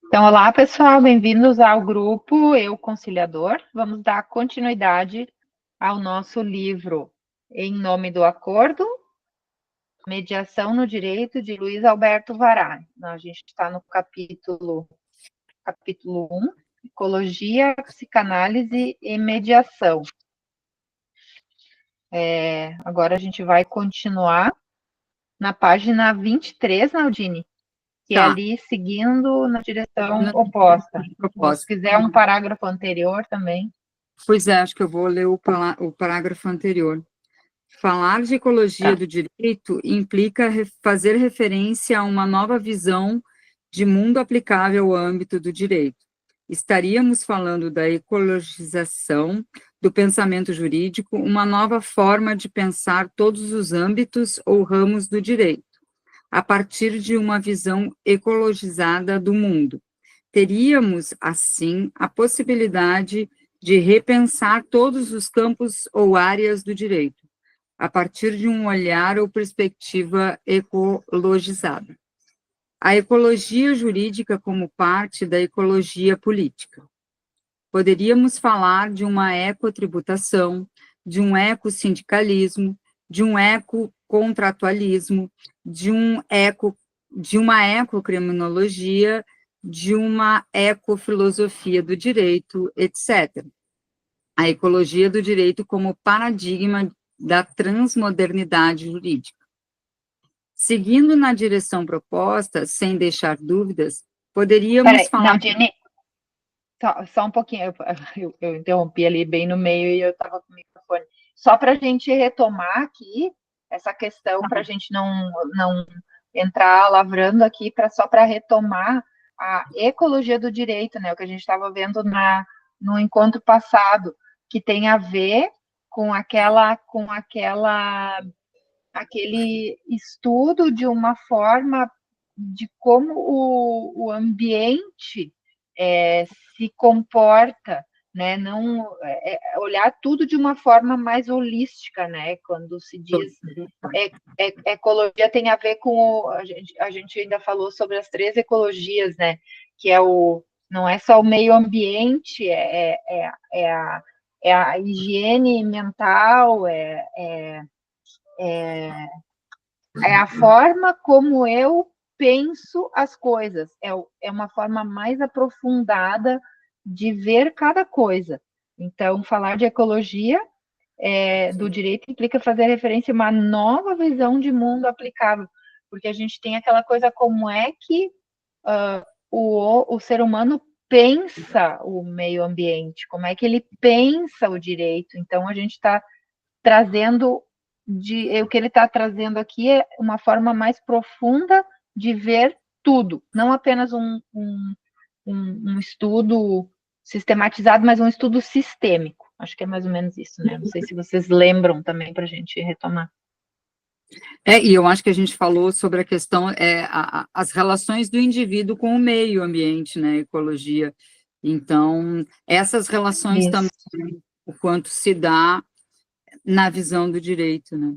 Então, olá pessoal, bem-vindos ao grupo Eu Conciliador. Vamos dar continuidade ao nosso livro Em Nome do Acordo, Mediação no Direito, de Luiz Alberto Vará. A gente está no capítulo 1, Ecologia, Psicanálise e Mediação. Agora a gente vai continuar na página 23, Naldine, que é Tá, ali seguindo na direção na oposta. Ou se proposta. quiser um parágrafo anterior também. Pois é, acho que eu vou ler o parágrafo anterior. Falar de ecologia Tá. do direito implica fazer referência a uma nova visão de mundo aplicável ao âmbito do direito. Estaríamos falando da ecologização do pensamento jurídico, uma nova forma de pensar todos os âmbitos ou ramos do direito, a partir de uma visão ecologizada do mundo. Teríamos, assim, a possibilidade de repensar todos os campos ou áreas do direito, a partir de um olhar ou perspectiva ecologizada. A ecologia jurídica como parte da ecologia política. Poderíamos falar de uma ecotributação, de um ecossindicalismo, de um ecocontratualismo, de uma ecocriminologia, de uma ecofilosofia do direito, etc. A ecologia do direito como paradigma da transmodernidade jurídica. Seguindo na direção proposta, sem deixar dúvidas, poderíamos Peraí, falar... Naldine, só um pouquinho, eu interrompi ali bem no meio e eu estava com o microfone. Só para a gente retomar aqui essa questão, para a gente não entrar lavrando aqui, só para retomar a ecologia do direito, né? O que a gente estava vendo no encontro passado, que tem a ver aquele estudo de uma forma de como o ambiente se comporta, né? Não olhar tudo de uma forma mais holística, né? Quando se diz ecologia tem a ver com a gente ainda falou sobre as três ecologias, né? Que não é só o meio ambiente, é a higiene mental, é a forma como eu penso as coisas, é uma forma mais aprofundada de ver cada coisa. Então, falar de ecologia do direito implica fazer referência a uma nova visão de mundo aplicável, porque a gente tem aquela coisa como é que o ser humano pensa o meio ambiente, como é que ele pensa o direito. Então, a gente está trazendo o que ele está trazendo aqui é uma forma mais profunda de ver tudo, não apenas um estudo sistematizado, mas um estudo sistêmico. Acho que é mais ou menos isso, né? Não sei se vocês lembram também para a gente retomar. E eu acho que a gente falou sobre a questão, as relações do indivíduo com o meio ambiente, né, ecologia. Então, essas relações também, Isso. o quanto se dá na visão do direito, né.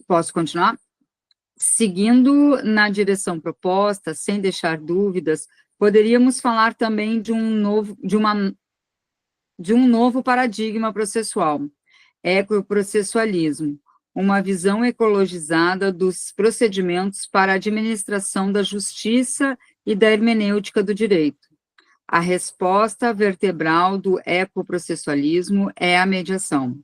Posso continuar? Seguindo na direção proposta, sem deixar dúvidas, poderíamos falar também de um novo paradigma processual, ecoprocessualismo, uma visão ecologizada dos procedimentos para a administração da justiça e da hermenêutica do direito. A resposta vertebral do ecoprocessualismo é a mediação.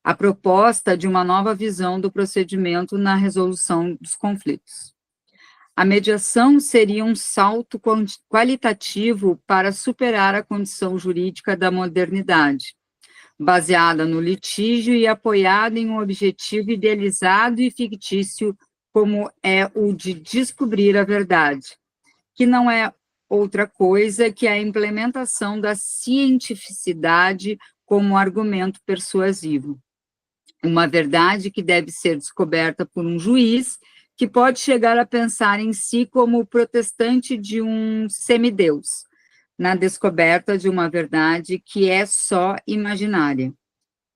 A proposta de uma nova visão do procedimento na resolução dos conflitos. A mediação seria um salto qualitativo para superar a condição jurídica da modernidade, baseada no litígio e apoiada em um objetivo idealizado e fictício, como é o de descobrir a verdade, que não é outra coisa que a implementação da cientificidade como argumento persuasivo. Uma verdade que deve ser descoberta por um juiz, que pode chegar a pensar em si como o protestante de um semideus, na descoberta de uma verdade que é só imaginária.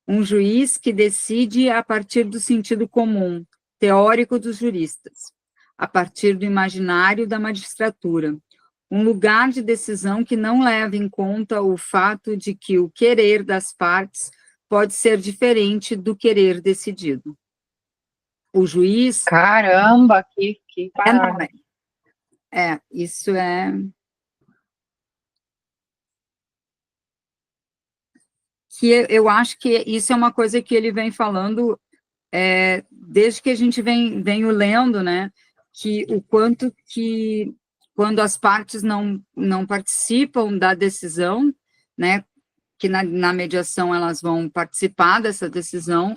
Um juiz que decide a partir do sentido comum, teórico dos juristas. a partir do imaginário da magistratura, um lugar de decisão que não leva em conta o fato de que o querer das partes pode ser diferente do querer decidido. O juiz... Caramba, que parada. Isso é... que eu acho que isso é uma coisa que ele vem falando desde que a gente vem lendo, né, que o quanto que, quando as partes não participam da decisão, né, que na mediação elas vão participar dessa decisão,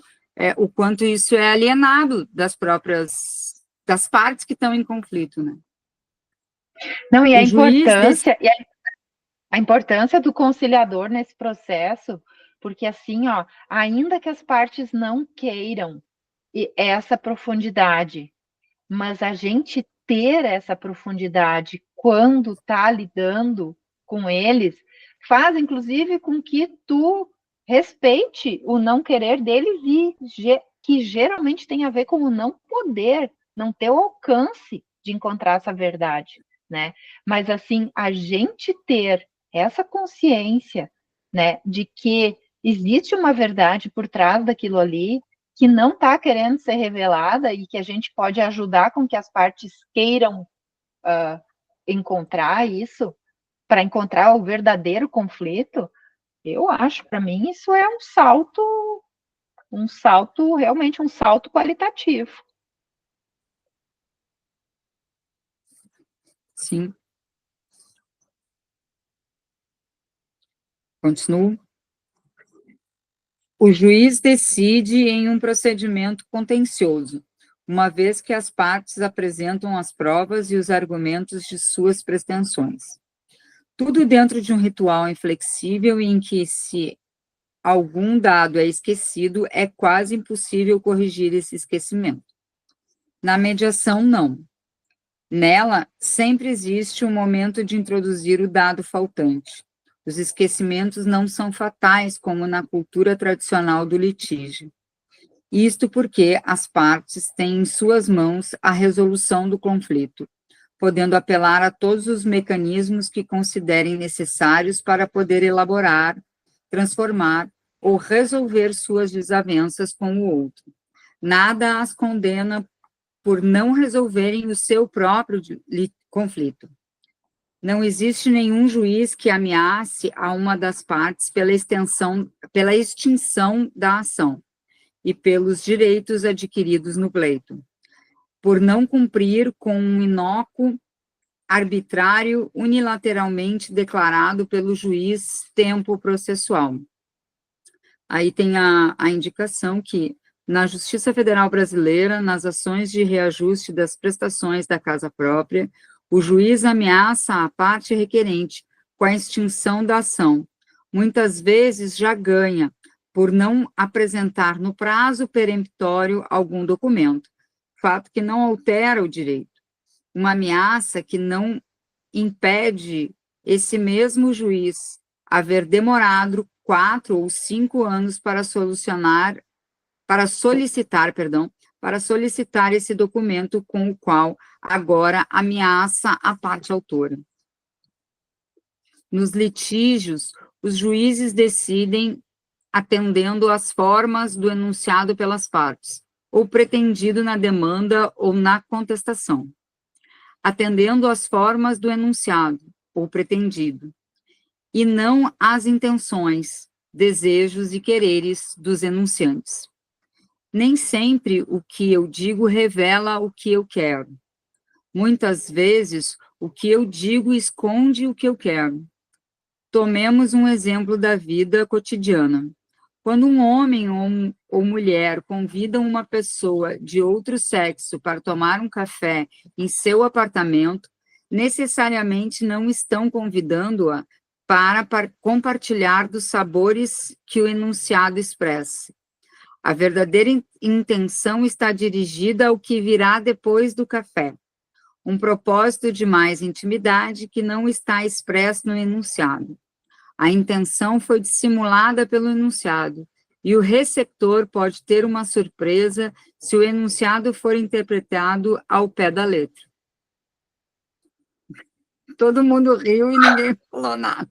o quanto isso é alienado das partes que estão em conflito, né. Não, e a importância do conciliador nesse processo, porque assim, ó, ainda que as partes não queiram essa profundidade, mas a gente ter essa profundidade quando está lidando com eles, faz inclusive com que tu respeite o não querer deles e que geralmente tem a ver com o não poder, não ter o alcance de encontrar essa verdade, né? Mas assim, a gente ter essa consciência, né, de que existe uma verdade por trás daquilo ali, que não está querendo ser revelada e que a gente pode ajudar com que as partes queiram encontrar isso, para encontrar o verdadeiro conflito, eu acho, para mim, isso é realmente um salto qualitativo. Sim. Continuo. O juiz decide em um procedimento contencioso, uma vez que as partes apresentam as provas e os argumentos de suas pretensões. Tudo dentro de um ritual inflexível em que, se algum dado é esquecido, é quase impossível corrigir esse esquecimento. Na mediação, não. Nela, sempre existe um momento de introduzir o dado faltante. Os esquecimentos não são fatais, como na cultura tradicional do litígio. Isto porque as partes têm em suas mãos a resolução do conflito, podendo apelar a todos os mecanismos que considerem necessários para poder elaborar, transformar ou resolver suas desavenças com o outro. Nada as condena por não resolverem o seu próprio conflito. Não existe nenhum juiz que ameace a uma das partes pela extinção da ação e pelos direitos adquiridos no pleito, por não cumprir com um inócuo arbitrário unilateralmente declarado pelo juiz tempo processual. Aí tem a indicação que, na Justiça Federal Brasileira, nas ações de reajuste das prestações da casa própria, o juiz ameaça a parte requerente com a extinção da ação. Muitas vezes já ganha, por não apresentar no prazo peremptório algum documento, fato que não altera o direito. Uma ameaça que não impede esse mesmo juiz haver demorado 4 ou 5 anos para solicitar esse documento com o qual agora ameaça a parte autora. Nos litígios, os juízes decidem atendendo às formas do enunciado pelas partes, ou pretendido na demanda ou na contestação. Atendendo às formas do enunciado, ou pretendido, e não às intenções, desejos e quereres dos enunciantes. Nem sempre o que eu digo revela o que eu quero. Muitas vezes, o que eu digo esconde o que eu quero. Tomemos um exemplo da vida cotidiana. Quando um homem ou mulher convidam uma pessoa de outro sexo para tomar um café em seu apartamento, necessariamente não estão convidando-a para compartilhar dos sabores que o enunciado expressa. A verdadeira intenção está dirigida ao que virá depois do café, um propósito de mais intimidade que não está expresso no enunciado. A intenção foi dissimulada pelo enunciado, e o receptor pode ter uma surpresa se o enunciado for interpretado ao pé da letra. Todo mundo riu e ninguém falou nada.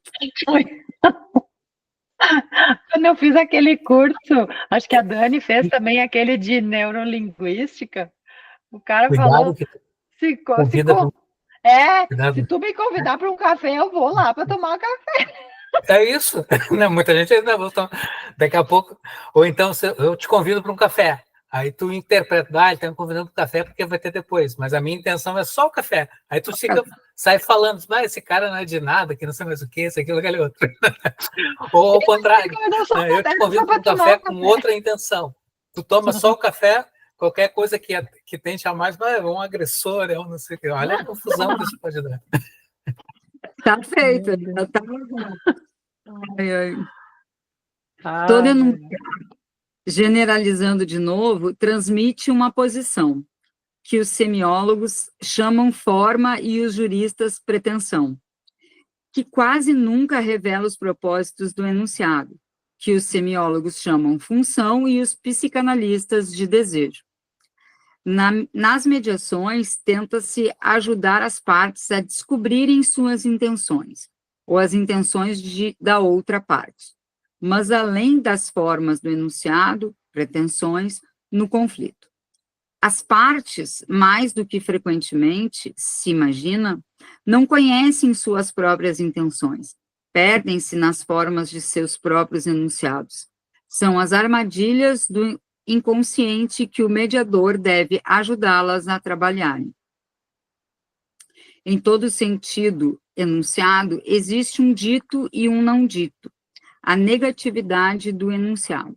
Quando eu fiz aquele curso, acho que a Dani fez também aquele de neurolinguística, o cara Cuidado falou, que se convida para se tu me convidar para um café, eu vou lá para tomar um café. É isso. Não, muita gente ainda vai tomar. Daqui a pouco. Ou então eu te convido para um café. Aí tu interpreta, ele está me convidando para um café porque vai ter depois. Mas a minha intenção é só o café. Aí tu sai falando, esse cara não é de nada, que não sei mais o que, isso, aquilo, aquele outro. Ou ao contrário, eu te convido para um café com outra intenção. Tu toma só o café, qualquer coisa que tente a mais, é um agressor, é um não sei o que. Olha a confusão que isso pode dar. Tá feito. Tá... Todo enunciado, generalizando de novo, transmite uma posição, que os semiólogos chamam forma e os juristas pretensão, que quase nunca revela os propósitos do enunciado, que os semiólogos chamam função e os psicanalistas de desejo. Nas mediações, tenta-se ajudar as partes a descobrirem suas intenções, ou as intenções da outra parte, mas além das formas do enunciado, pretensões, no conflito. As partes, mais do que frequentemente se imagina, não conhecem suas próprias intenções, perdem-se nas formas de seus próprios enunciados. São as armadilhas do inconsciente que o mediador deve ajudá-las a trabalharem. Em todo sentido enunciado, existe um dito e um não dito, a negatividade do enunciado.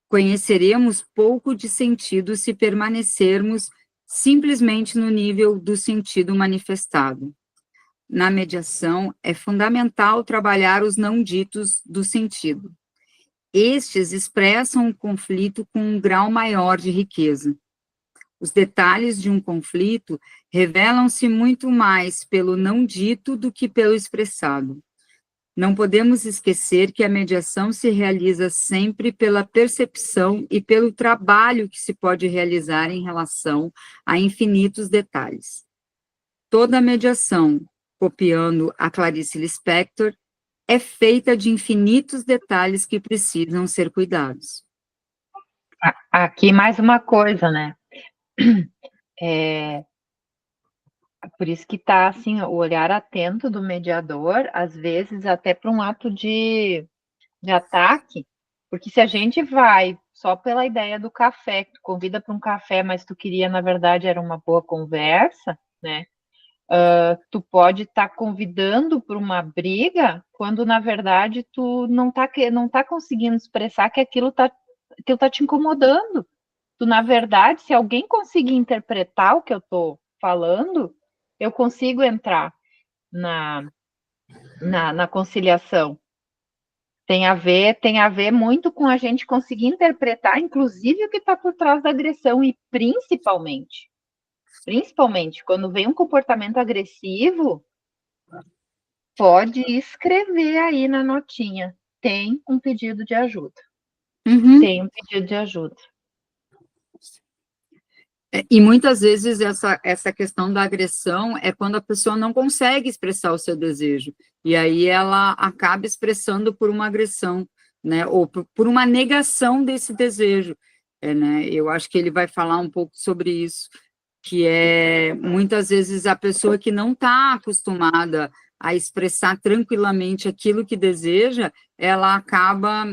Conheceremos pouco de sentido se permanecermos simplesmente no nível do sentido manifestado. Na mediação, é fundamental trabalhar os não ditos do sentido. Estes expressam o conflito com um grau maior de riqueza. Os detalhes de um conflito revelam-se muito mais pelo não dito do que pelo expressado. Não podemos esquecer que a mediação se realiza sempre pela percepção e pelo trabalho que se pode realizar em relação a infinitos detalhes. Toda a mediação, copiando a Clarice Lispector, é feita de infinitos detalhes que precisam ser cuidados. Aqui mais uma coisa, né? Por isso que está assim, o olhar atento do mediador, às vezes até para um ato de ataque, porque se a gente vai só pela ideia do café, que tu convida para um café, mas tu queria, na verdade, era uma boa conversa, né? Tu pode estar convidando para uma briga, quando, na verdade, tu não tá conseguindo expressar que aquilo tá te incomodando. Tu, na verdade, se alguém conseguir interpretar o que eu estou falando, eu consigo entrar na conciliação. Tem a ver muito com a gente conseguir interpretar, inclusive, o que está por trás da agressão, e principalmente, quando vem um comportamento agressivo, pode escrever aí na notinha, tem um pedido de ajuda. Uhum. Tem um pedido de ajuda. E muitas vezes essa questão da agressão é quando a pessoa não consegue expressar o seu desejo, e aí ela acaba expressando por uma agressão, né, ou por uma negação desse desejo, né? Eu acho que ele vai falar um pouco sobre isso, que é, muitas vezes, a pessoa que não está acostumada a expressar tranquilamente aquilo que deseja, ela acaba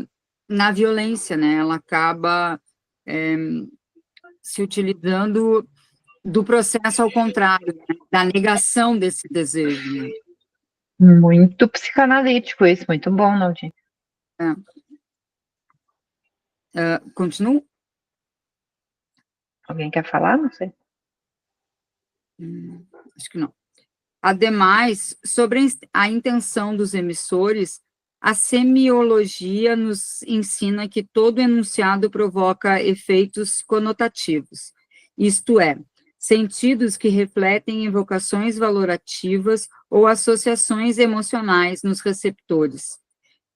na violência, né? Ela acaba se utilizando do processo ao contrário, né? Da negação desse desejo. Né? Muito psicanalítico isso, muito bom, Naldinho. Continuo? Alguém quer falar? Não sei. Acho que não. Ademais, sobre a intenção dos emissores, a semiologia nos ensina que todo enunciado provoca efeitos conotativos, isto é, sentidos que refletem evocações valorativas ou associações emocionais nos receptores.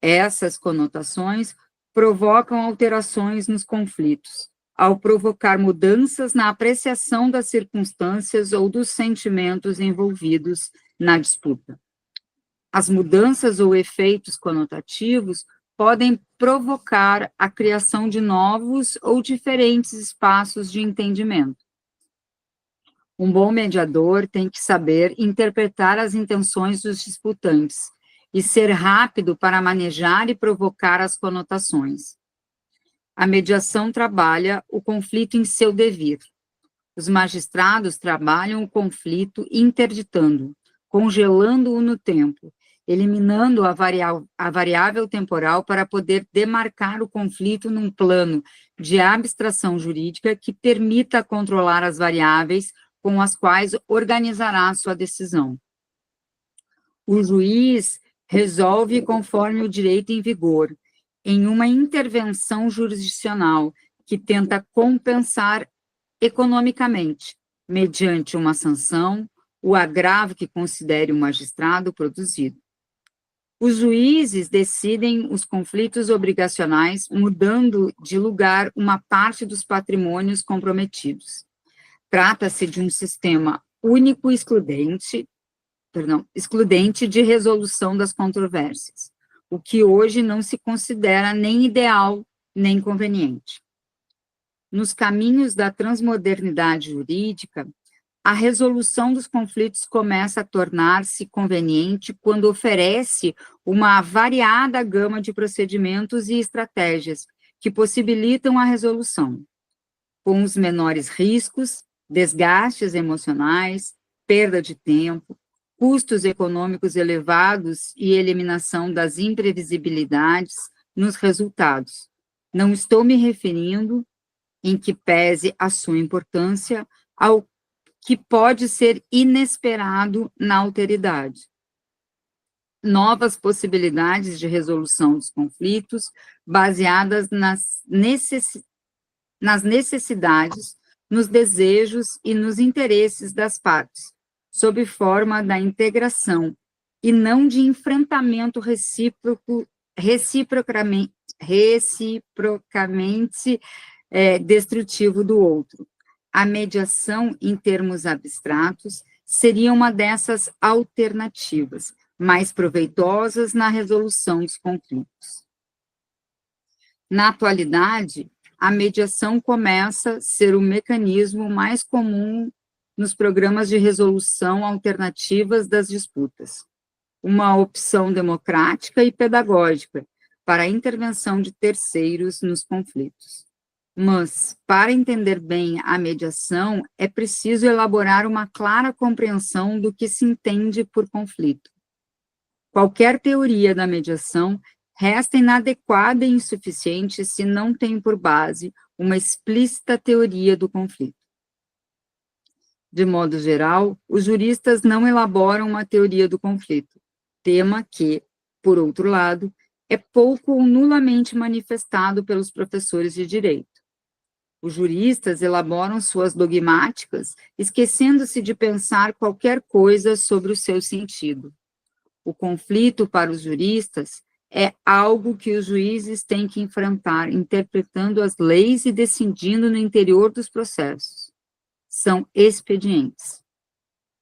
Essas conotações provocam alterações nos conflitos, ao provocar mudanças na apreciação das circunstâncias ou dos sentimentos envolvidos na disputa. As mudanças ou efeitos conotativos podem provocar a criação de novos ou diferentes espaços de entendimento. Um bom mediador tem que saber interpretar as intenções dos disputantes e ser rápido para manejar e provocar as conotações. A mediação trabalha o conflito em seu devir. Os magistrados trabalham o conflito interditando, congelando-o no tempo, eliminando a variável temporal para poder demarcar o conflito num plano de abstração jurídica que permita controlar as variáveis com as quais organizará sua decisão. O juiz resolve conforme o direito em vigor, em uma intervenção jurisdicional que tenta compensar economicamente, mediante uma sanção, o agravo que considere o magistrado produzido. Os juízes decidem os conflitos obrigacionais, mudando de lugar uma parte dos patrimônios comprometidos. Trata-se de um sistema único excludente de resolução das controvérsias, o que hoje não se considera nem ideal, nem conveniente. Nos caminhos da transmodernidade jurídica, a resolução dos conflitos começa a tornar-se conveniente quando oferece uma variada gama de procedimentos e estratégias que possibilitam a resolução, com os menores riscos, desgastes emocionais, perda de tempo, custos econômicos elevados e eliminação das imprevisibilidades nos resultados. Não estou me referindo, em que pese a sua importância, ao que pode ser inesperado na alteridade. Novas possibilidades de resolução dos conflitos baseadas nas necessidades, nos desejos e nos interesses das partes, sob forma da integração e não de enfrentamento reciprocamente destrutivo do outro. A mediação, em termos abstratos, seria uma dessas alternativas, mais proveitosas na resolução dos conflitos. Na atualidade, a mediação começa a ser o mecanismo mais comum nos programas de resolução alternativas das disputas, uma opção democrática e pedagógica para a intervenção de terceiros nos conflitos. Mas, para entender bem a mediação, é preciso elaborar uma clara compreensão do que se entende por conflito. Qualquer teoria da mediação resta inadequada e insuficiente se não tem por base uma explícita teoria do conflito. De modo geral, os juristas não elaboram uma teoria do conflito, tema que, por outro lado, é pouco ou nulamente manifestado pelos professores de direito. Os juristas elaboram suas dogmáticas, esquecendo-se de pensar qualquer coisa sobre o seu sentido. O conflito para os juristas é algo que os juízes têm que enfrentar, interpretando as leis e decidindo no interior dos processos. São expedientes.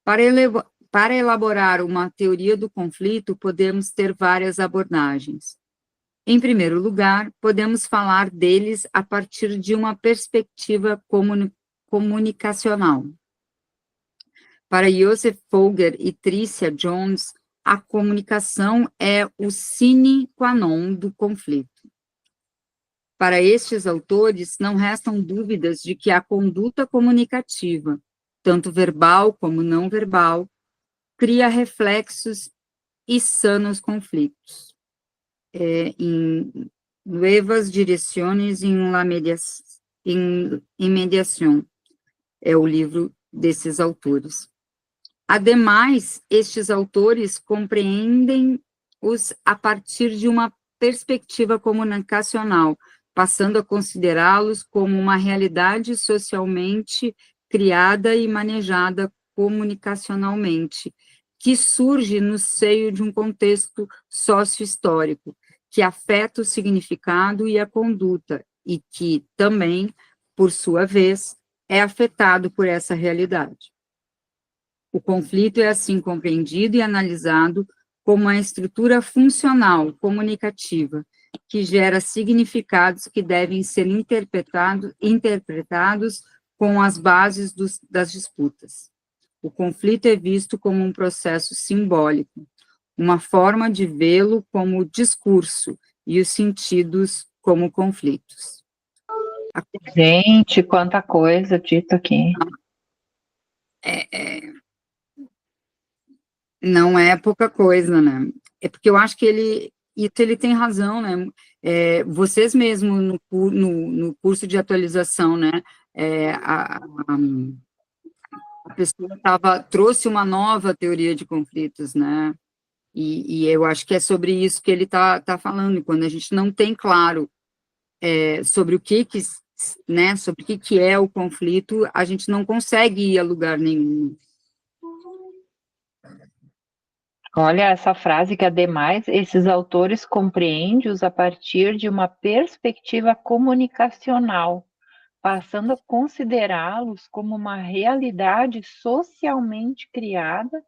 Para elaborar uma teoria do conflito, podemos ter várias abordagens. Em primeiro lugar, podemos falar deles a partir de uma perspectiva comunicacional. Para Joseph Folger e Tricia Jones, a comunicação é o sine qua non do conflito. Para estes autores, não restam dúvidas de que a conduta comunicativa, tanto verbal como não verbal, cria reflexos e sana os conflitos. Em Nuevas Direciones en Mediación, é o livro desses autores. Ademais, estes autores compreendem-os a partir de uma perspectiva comunicacional, passando a considerá-los como uma realidade socialmente criada e manejada comunicacionalmente, que surge no seio de um contexto sócio-histórico, que afeta o significado e a conduta, e que também, por sua vez, é afetado por essa realidade. O conflito é, assim, compreendido e analisado como uma estrutura funcional, comunicativa, que gera significados que devem ser interpretados com as bases das disputas. O conflito é visto como um processo simbólico, uma forma de vê-lo como discurso e os sentidos como conflitos. Gente, quanta coisa dito aqui. Não é pouca coisa, né? É porque eu acho que ele tem razão, né? Vocês mesmos no curso de atualização, né? A pessoa trouxe uma nova teoria de conflitos, né? E eu acho que é sobre isso que ele tá falando. Quando a gente não tem claro sobre o né? Sobre o que é o conflito, a gente não consegue ir a lugar nenhum. Olha essa frase que, ademais, esses autores compreendem-os a partir de uma perspectiva comunicacional, passando a considerá-los como uma realidade socialmente criada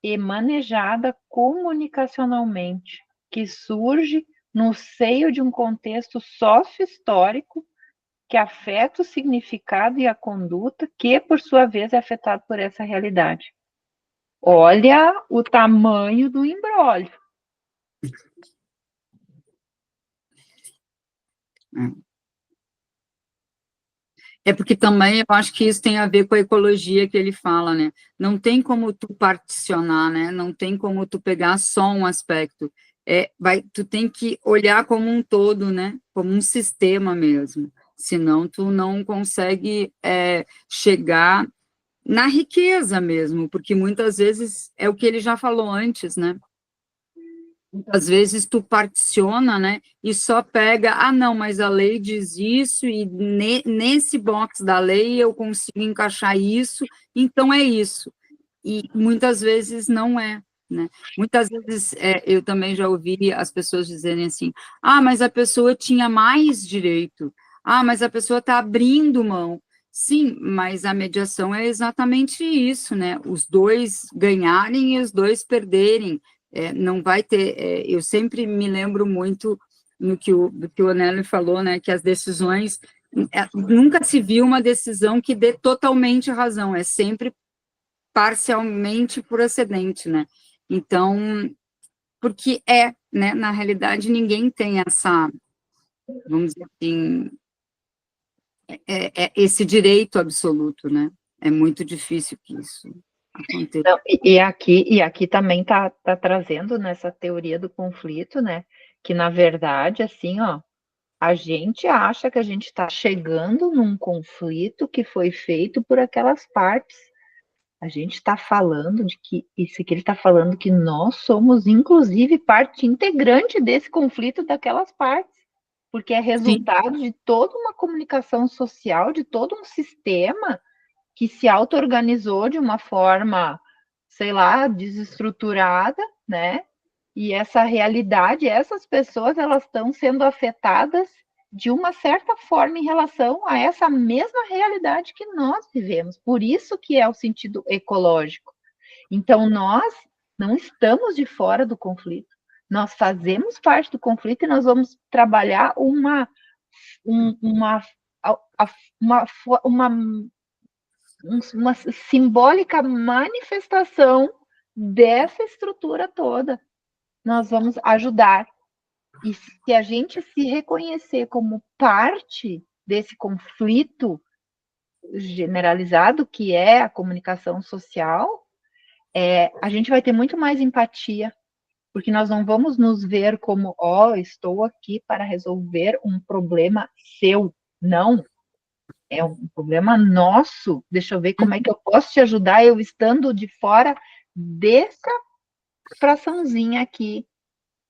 e manejada comunicacionalmente, que surge no seio de um contexto sócio-histórico que afeta o significado e a conduta, que, por sua vez, é afetado por essa realidade. Olha o tamanho do imbróglio. É porque também eu acho que isso tem a ver com a ecologia que ele fala, né? Não tem como tu particionar, né? Não tem como tu pegar só um aspecto. Tu tem que olhar como um todo, né? Como um sistema mesmo. Senão tu não consegue chegar na riqueza mesmo, porque muitas vezes é o que ele já falou antes, né? Muitas vezes tu particiona, né, e só pega, não, mas a lei diz isso, e nesse box da lei eu consigo encaixar isso, então é isso. E muitas vezes não é, né? Muitas vezes eu também já ouvi as pessoas dizerem assim, mas a pessoa tinha mais direito, mas a pessoa está abrindo mão. Sim, mas a mediação é exatamente isso, né? Os dois ganharem e os dois perderem. Não vai ter, eu sempre me lembro muito do que o Anélio falou, né, que as decisões, nunca se viu uma decisão que dê totalmente razão, é sempre parcialmente por acidente, né, então, porque né, na realidade ninguém tem essa, vamos dizer assim, esse direito absoluto, né, é muito difícil que isso aconteça. Não, e aqui também tá trazendo nessa teoria do conflito, né, que na verdade, assim, ó, a gente acha que a gente está chegando num conflito que foi feito por aquelas partes. A gente está falando de que isso que ele está falando que nós somos, inclusive, parte integrante desse conflito daquelas partes, porque é resultado de toda uma comunicação social, de todo um sistema que se auto-organizou de uma forma, sei lá, desestruturada, né? E essa realidade, essas pessoas, elas estão sendo afetadas de uma certa forma em relação a essa mesma realidade que nós vivemos. Por isso que é o sentido ecológico. Então, nós não estamos de fora do conflito. Nós fazemos parte do conflito e nós vamos trabalhar uma simbólica manifestação dessa estrutura toda. Nós vamos ajudar. E se a gente se reconhecer como parte desse conflito generalizado, que é a comunicação social, a gente vai ter muito mais empatia, porque nós não vamos nos ver como, estou aqui para resolver um problema seu. Não. É um problema nosso. Deixa eu ver como é que eu posso te ajudar, eu estando de fora dessa fraçãozinha aqui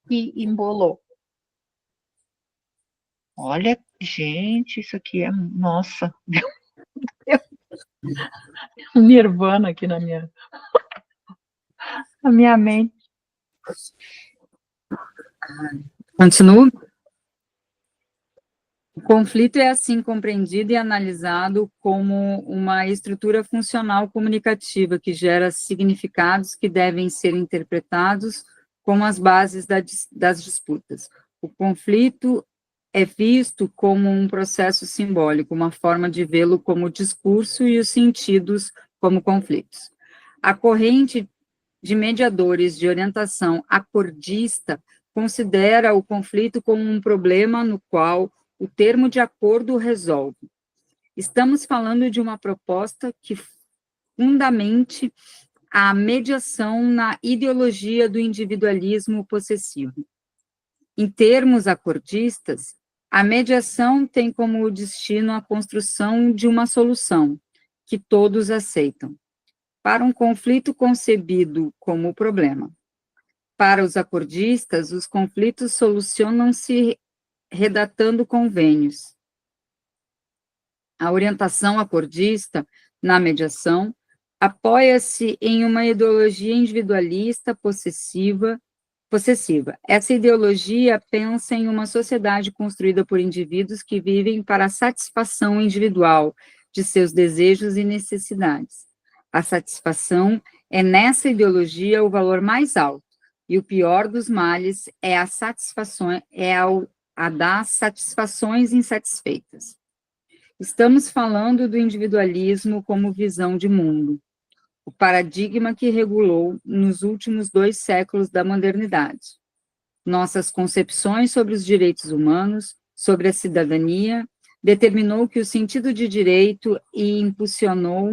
que embolou. Olha, gente, isso aqui é, nossa, um nirvana aqui na minha mente. Continuo. O conflito é assim compreendido e analisado como uma estrutura funcional comunicativa que gera significados que devem ser interpretados como as bases das disputas. O conflito é visto como um processo simbólico, uma forma de vê-lo como discurso e os sentidos como conflitos. A corrente de mediadores de orientação acordista considera o conflito como um problema no qual o termo de acordo resolve. Estamos falando de uma proposta que fundamente a mediação na ideologia do individualismo possessivo. Em termos acordistas, a mediação tem como destino a construção de uma solução que todos aceitam, para um conflito concebido como problema. Para os acordistas, os conflitos solucionam-se redatando convênios. A orientação acordista na mediação apoia-se em uma ideologia individualista possessiva. Essa ideologia pensa em uma sociedade construída por indivíduos que vivem para a satisfação individual de seus desejos e necessidades. A satisfação é, nessa ideologia, o valor mais alto, e o pior dos males é a das satisfações insatisfeitas. Estamos falando do individualismo como visão de mundo, o paradigma que regulou nos últimos 2 séculos da modernidade. Nossas concepções sobre os direitos humanos, sobre a cidadania, determinou que o sentido de direito e impulsionou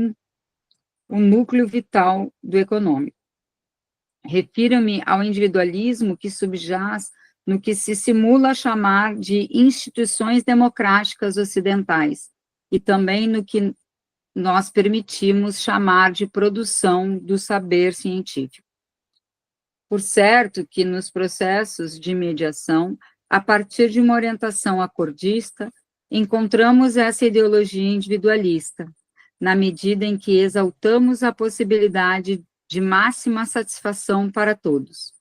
o núcleo vital do econômico. Refiro-me ao individualismo que subjaz no que se simula chamar de instituições democráticas ocidentais, e também no que nós permitimos chamar de produção do saber científico. Por certo que nos processos de mediação, a partir de uma orientação acordista, encontramos essa ideologia individualista, na medida em que exaltamos a possibilidade de máxima satisfação para todos.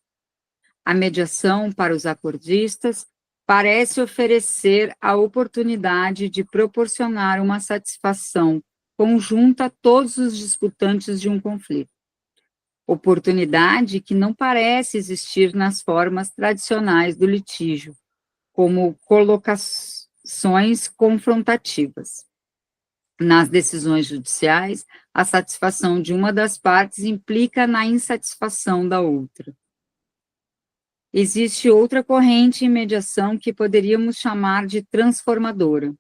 A mediação, para os acordistas, parece oferecer a oportunidade de proporcionar uma satisfação conjunta a todos os disputantes de um conflito. Oportunidade que não parece existir nas formas tradicionais do litígio, como colocações confrontativas. Nas decisões judiciais, a satisfação de uma das partes implica na insatisfação da outra. Existe outra corrente em mediação que poderíamos chamar de transformadora.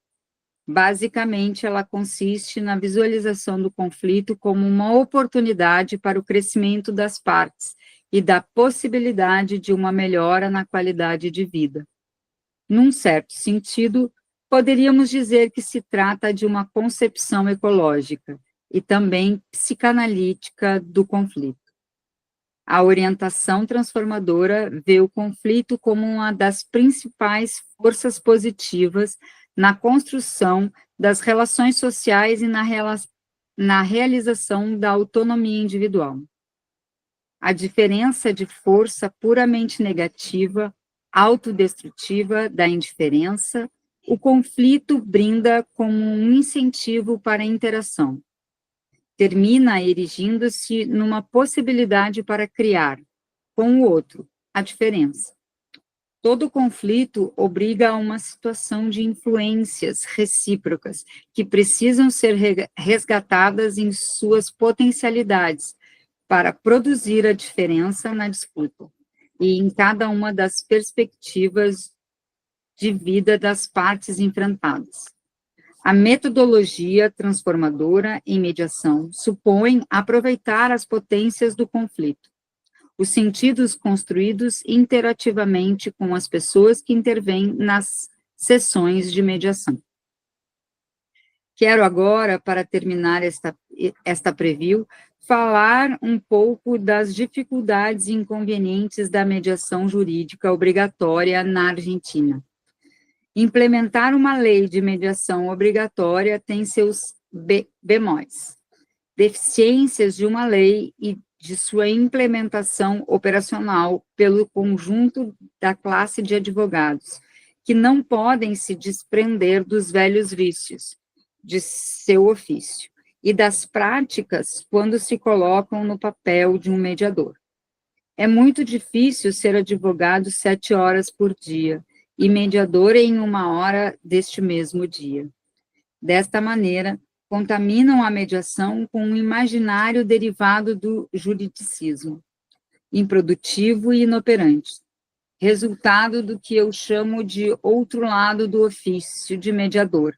Basicamente, ela consiste na visualização do conflito como uma oportunidade para o crescimento das partes e da possibilidade de uma melhora na qualidade de vida. Num certo sentido, poderíamos dizer que se trata de uma concepção ecológica e também psicanalítica do conflito. A orientação transformadora vê o conflito como uma das principais forças positivas na construção das relações sociais e na realização da autonomia individual. A diferença de força puramente negativa, autodestrutiva da indiferença, o conflito brinda como um incentivo para a interação. Termina erigindo-se numa possibilidade para criar, com o outro, a diferença. Todo conflito obriga a uma situação de influências recíprocas que precisam ser resgatadas em suas potencialidades para produzir a diferença na disputa e em cada uma das perspectivas de vida das partes enfrentadas. A metodologia transformadora em mediação supõe aproveitar as potências do conflito, os sentidos construídos interativamente com as pessoas que intervêm nas sessões de mediação. Quero agora, para terminar esta preview, falar um pouco das dificuldades e inconvenientes da mediação jurídica obrigatória na Argentina. Implementar uma lei de mediação obrigatória tem seus bemóis. Deficiências de uma lei e de sua implementação operacional pelo conjunto da classe de advogados, que não podem se desprender dos velhos vícios de seu ofício e das práticas quando se colocam no papel de um mediador. É muito difícil ser advogado 7 horas por dia e mediador em 1 hora deste mesmo dia. Desta maneira, contaminam a mediação com um imaginário derivado do juridicismo, improdutivo e inoperante, resultado do que eu chamo de outro lado do ofício de mediador,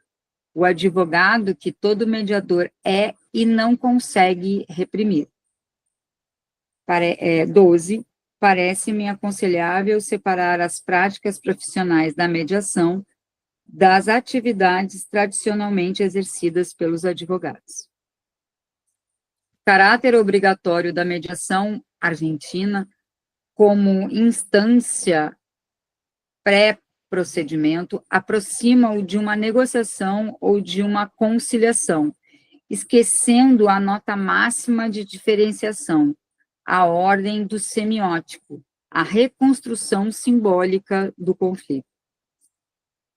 o advogado que todo mediador é e não consegue reprimir. 12. Parece-me aconselhável separar as práticas profissionais da mediação das atividades tradicionalmente exercidas pelos advogados. O caráter obrigatório da mediação argentina como instância pré-procedimento aproxima-o de uma negociação ou de uma conciliação, esquecendo a nota máxima de diferenciação, a ordem do semiótico, a reconstrução simbólica do conflito.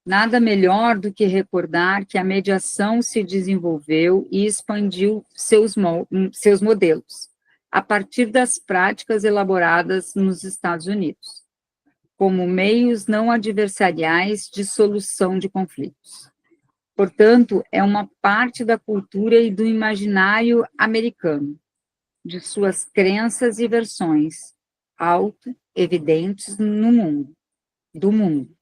Nada melhor do que recordar que a mediação se desenvolveu e expandiu seus modelos, a partir das práticas elaboradas nos Estados Unidos, como meios não adversariais de solução de conflitos. Portanto, é uma parte da cultura e do imaginário americano, de suas crenças e versões, auto-evidentes do mundo.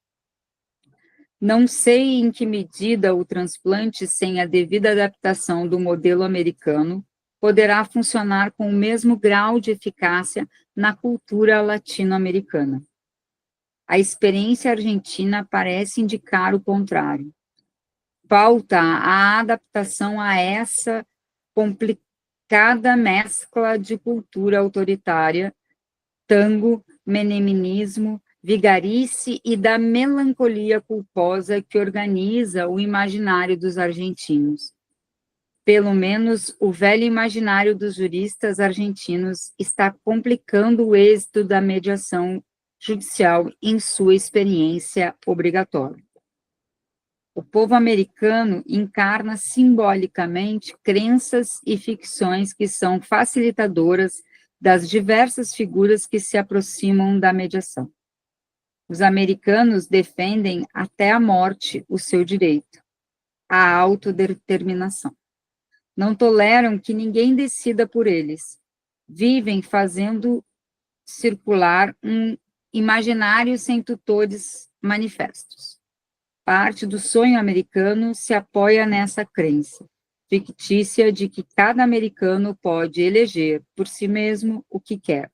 Não sei em que medida o transplante sem a devida adaptação do modelo americano poderá funcionar com o mesmo grau de eficácia na cultura latino-americana. A experiência argentina parece indicar o contrário. Falta a adaptação a essa complicada mescla de cultura autoritária, tango, menemismo, vigarice e da melancolia culposa que organiza o imaginário dos argentinos. Pelo menos o velho imaginário dos juristas argentinos está complicando o êxito da mediação judicial em sua experiência obrigatória. O povo americano encarna simbolicamente crenças e ficções que são facilitadoras das diversas figuras que se aproximam da mediação. Os americanos defendem até a morte o seu direito à autodeterminação. Não toleram que ninguém decida por eles. Vivem fazendo circular um imaginário sem tutores manifestos. Parte do sonho americano se apoia nessa crença fictícia de que cada americano pode eleger por si mesmo o que quer.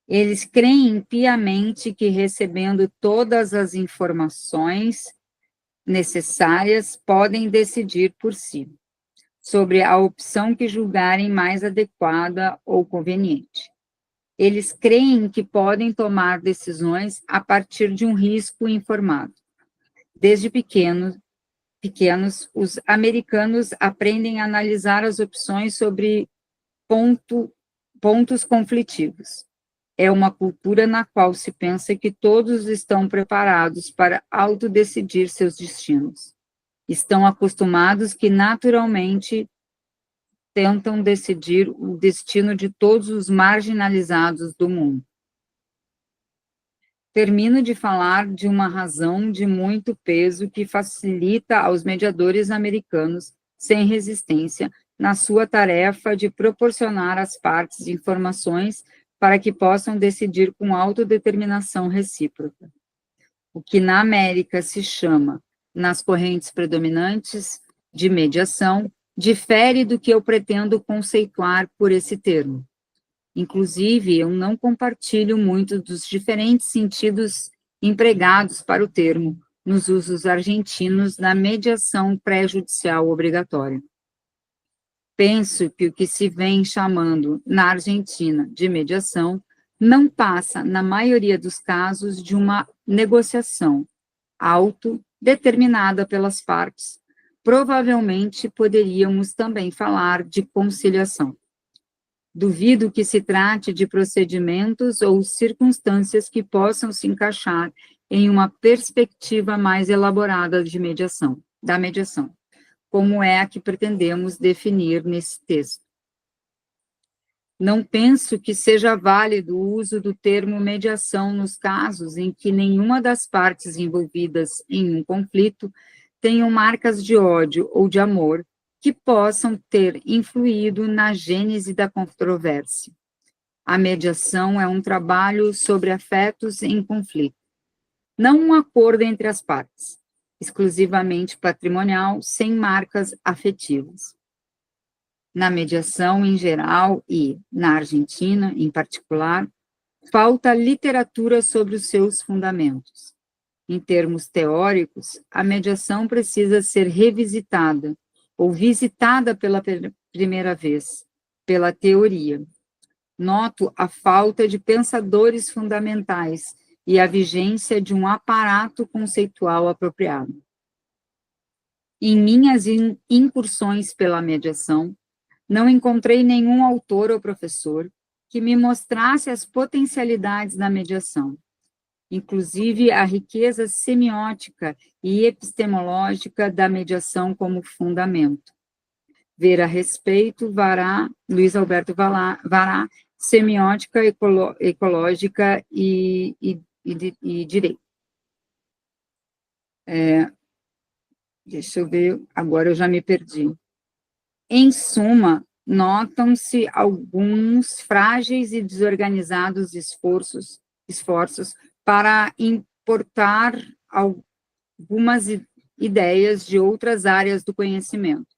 Eles creem piamente que, recebendo todas as informações necessárias, podem decidir por si, sobre a opção que julgarem mais adequada ou conveniente. Eles creem que podem tomar decisões a partir de um risco informado. Desde pequenos, os americanos aprendem a analisar as opções sobre pontos conflitivos. É uma cultura na qual se pensa que todos estão preparados para autodecidir seus destinos. Estão acostumados que, naturalmente, tentam decidir o destino de todos os marginalizados do mundo. Termino de falar de uma razão de muito peso que facilita aos mediadores americanos, sem resistência, na sua tarefa de proporcionar às partes informações para que possam decidir com autodeterminação recíproca. O que na América se chama, nas correntes predominantes de mediação, difere do que eu pretendo conceituar por esse termo. Inclusive, eu não compartilho muito dos diferentes sentidos empregados para o termo nos usos argentinos da mediação pré-judicial obrigatória. Penso que o que se vem chamando na Argentina de mediação não passa, na maioria dos casos, de uma negociação autodeterminada pelas partes. Provavelmente poderíamos também falar de conciliação. Duvido que se trate de procedimentos ou circunstâncias que possam se encaixar em uma perspectiva mais elaborada da mediação, como é a que pretendemos definir nesse texto. Não penso que seja válido o uso do termo mediação nos casos em que nenhuma das partes envolvidas em um conflito tenham marcas de ódio ou de amor que possam ter influído na gênese da controvérsia. A mediação é um trabalho sobre afetos em conflito, não um acordo entre as partes, exclusivamente patrimonial, sem marcas afetivas. Na mediação em geral e na Argentina, em particular, falta literatura sobre os seus fundamentos. Em termos teóricos, a mediação precisa ser revisitada ou visitada pela primeira vez, pela teoria. Noto a falta de pensadores fundamentais e a vigência de um aparato conceitual apropriado. Em minhas incursões pela mediação, não encontrei nenhum autor ou professor que me mostrasse as potencialidades da mediação, inclusive a riqueza semiótica e epistemológica da mediação como fundamento. Ver a respeito, Luiz Alberto Vará, Semiótica Ecológica e Direito. Deixa eu ver, agora eu já me perdi. Em suma, notam-se alguns frágeis e desorganizados esforços para importar algumas ideias de outras áreas do conhecimento,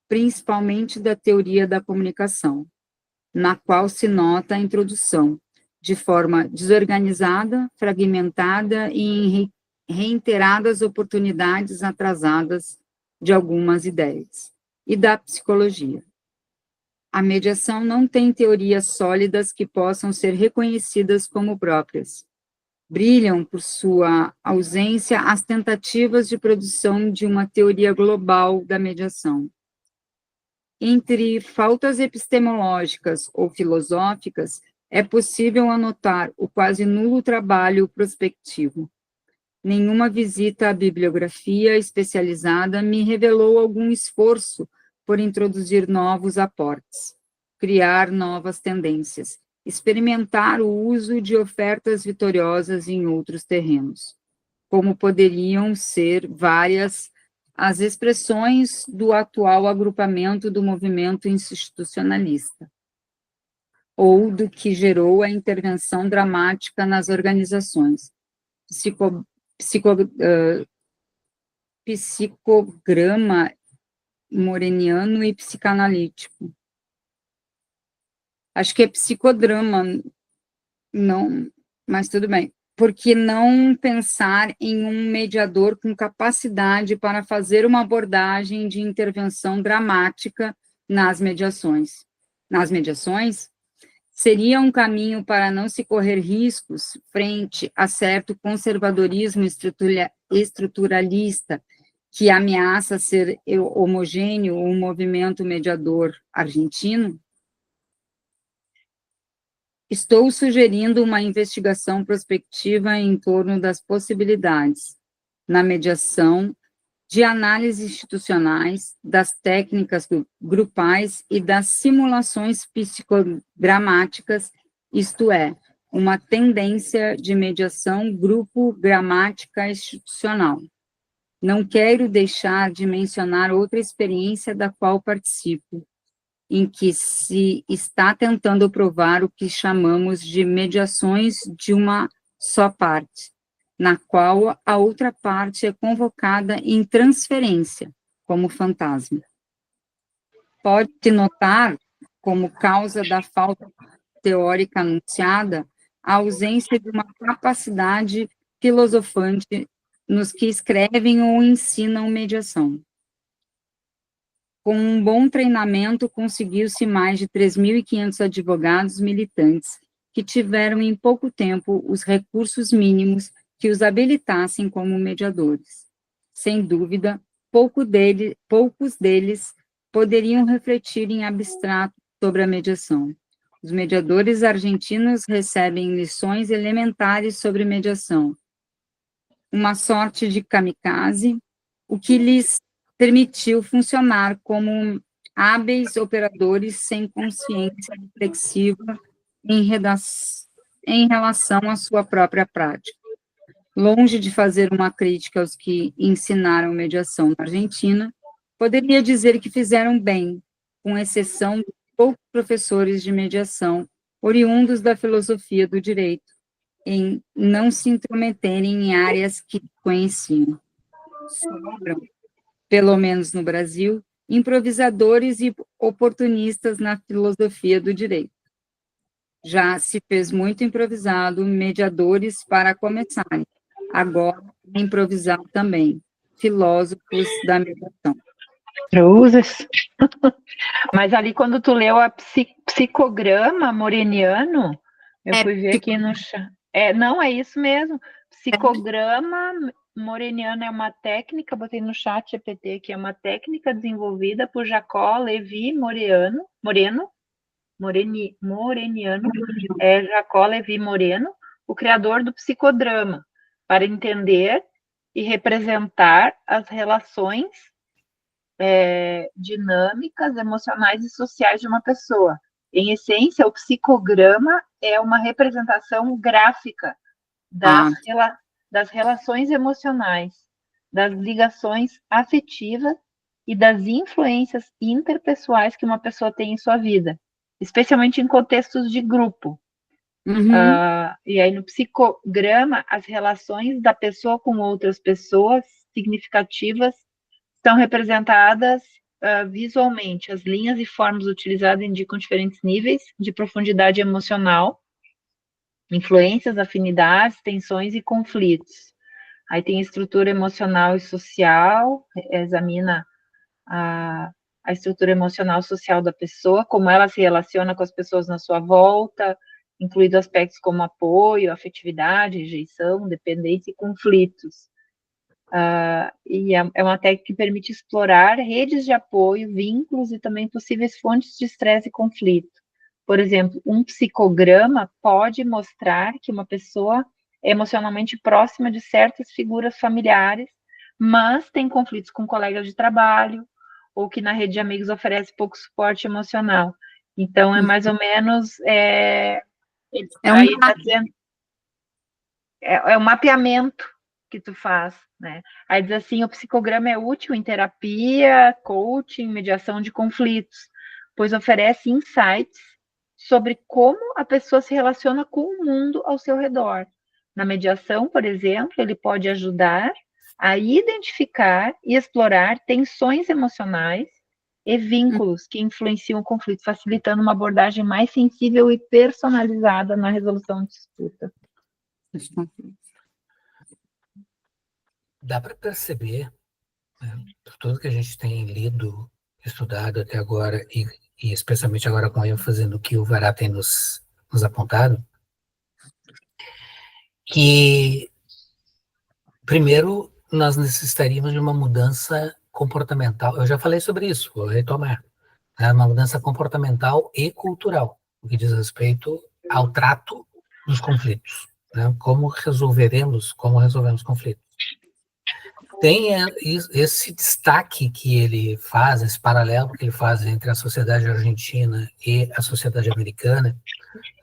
principalmente da teoria da comunicação, na qual se nota a introdução, de forma desorganizada, fragmentada e em reiteradas oportunidades atrasadas de algumas ideias, e da psicologia. A mediação não tem teorias sólidas que possam ser reconhecidas como próprias. Brilham por sua ausência as tentativas de produção de uma teoria global da mediação. Entre faltas epistemológicas ou filosóficas, é possível anotar o quase nulo trabalho prospectivo. Nenhuma visita à bibliografia especializada me revelou algum esforço por introduzir novos aportes, criar novas tendências, experimentar o uso de ofertas vitoriosas em outros terrenos, como poderiam ser várias as expressões do atual agrupamento do movimento institucionalista, ou do que gerou a intervenção dramática nas organizações, psicograma moreniano e psicanalítico. Acho que é psicodrama, não, mas tudo bem. Por que não pensar em um mediador com capacidade para fazer uma abordagem de intervenção dramática nas mediações? Nas mediações, seria um caminho para não se correr riscos frente a certo conservadorismo estruturalista que ameaça ser homogêneo o movimento mediador argentino? Estou sugerindo uma investigação prospectiva em torno das possibilidades, na mediação, de análises institucionais, das técnicas grupais e das simulações psicogramáticas, isto é, uma tendência de mediação grupo-gramática institucional. Não quero deixar de mencionar outra experiência da qual participo, em que se está tentando provar o que chamamos de mediações de uma só parte, na qual a outra parte é convocada em transferência, como fantasma. Pode-se notar, como causa da falta teórica anunciada, a ausência de uma capacidade filosofante nos que escrevem ou ensinam mediação. Com um bom treinamento, conseguiu-se mais de 3.500 advogados militantes que tiveram em pouco tempo os recursos mínimos que os habilitassem como mediadores. Sem dúvida, poucos deles poderiam refletir em abstrato sobre a mediação. Os mediadores argentinos recebem lições elementares sobre mediação, uma sorte de kamikaze, o que lhes permitiu funcionar como hábeis operadores sem consciência reflexiva em relação à sua própria prática. Longe de fazer uma crítica aos que ensinaram mediação na Argentina, poderia dizer que fizeram bem, com exceção de poucos professores de mediação oriundos da filosofia do direito, em não se intrometerem em áreas que conheciam. Sobram, pelo menos no Brasil, improvisadores e oportunistas na filosofia do direito. Já se fez muito improvisado, mediadores para começarem. Agora, improvisar também, filósofos da mediação. Cruzes. Mas ali, quando tu leu a psicograma moreniano, eu fui ver aqui no chat. Não, é isso mesmo. Psicograma moreniano é uma técnica, botei no chat GPT, que é uma técnica desenvolvida por Jacó Levi Moreno, Jacó Levi Moreno, o criador do psicodrama, para entender e representar as relações dinâmicas, emocionais e sociais de uma pessoa. Em essência, o psicograma é uma representação gráfica das relações emocionais, das ligações afetivas e das influências interpessoais que uma pessoa tem em sua vida, especialmente em contextos de grupo. E aí, no psicograma, as relações da pessoa com outras pessoas significativas estão representadas visualmente. As linhas e formas utilizadas indicam diferentes níveis de profundidade emocional, influências, afinidades, tensões e conflitos. Aí tem estrutura emocional e social, examina a estrutura emocional e social da pessoa, como ela se relaciona com as pessoas na sua volta, incluindo aspectos como apoio, afetividade, rejeição, dependência e conflitos. E é uma técnica que permite explorar redes de apoio, vínculos e também possíveis fontes de estresse e conflito. Por exemplo, um psicograma pode mostrar que uma pessoa é emocionalmente próxima de certas figuras familiares, mas tem conflitos com colegas de trabalho, ou que na rede de amigos oferece pouco suporte emocional. Então, é mais ou menos... É um mapeamento que tu faz, né? Aí diz assim, o psicograma é útil em terapia, coaching, mediação de conflitos, pois oferece insights sobre como a pessoa se relaciona com o mundo ao seu redor. Na mediação, por exemplo, ele pode ajudar a identificar e explorar tensões emocionais e vínculos que influenciam o conflito, facilitando uma abordagem mais sensível e personalizada na resolução de disputa. Dá para perceber, né, por tudo que a gente tem lido, estudado até agora, e especialmente agora com a ênfase no que o Vará tem nos apontado, que, primeiro, nós necessitaríamos de uma mudança comportamental. Eu já falei sobre isso, vou retomar. Né, uma mudança comportamental e cultural, o que diz respeito ao trato dos conflitos. Né, como resolvemos conflitos. Tem esse destaque que ele faz, esse paralelo que ele faz entre a sociedade argentina e a sociedade americana,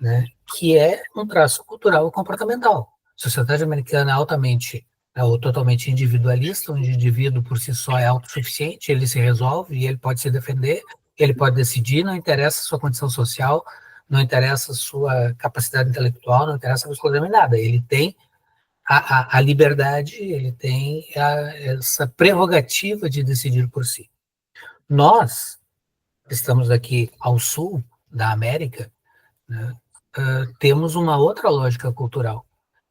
né, que é um traço cultural e comportamental. A sociedade americana é altamente ou totalmente individualista, onde o indivíduo por si só é autossuficiente, ele se resolve e ele pode se defender, ele pode decidir, não interessa a sua condição social, não interessa a sua capacidade intelectual, não interessa absolutamente nada. Ele tem a liberdade, ele tem essa prerrogativa de decidir por si. Nós, estamos aqui ao sul da América, né, temos uma outra lógica cultural,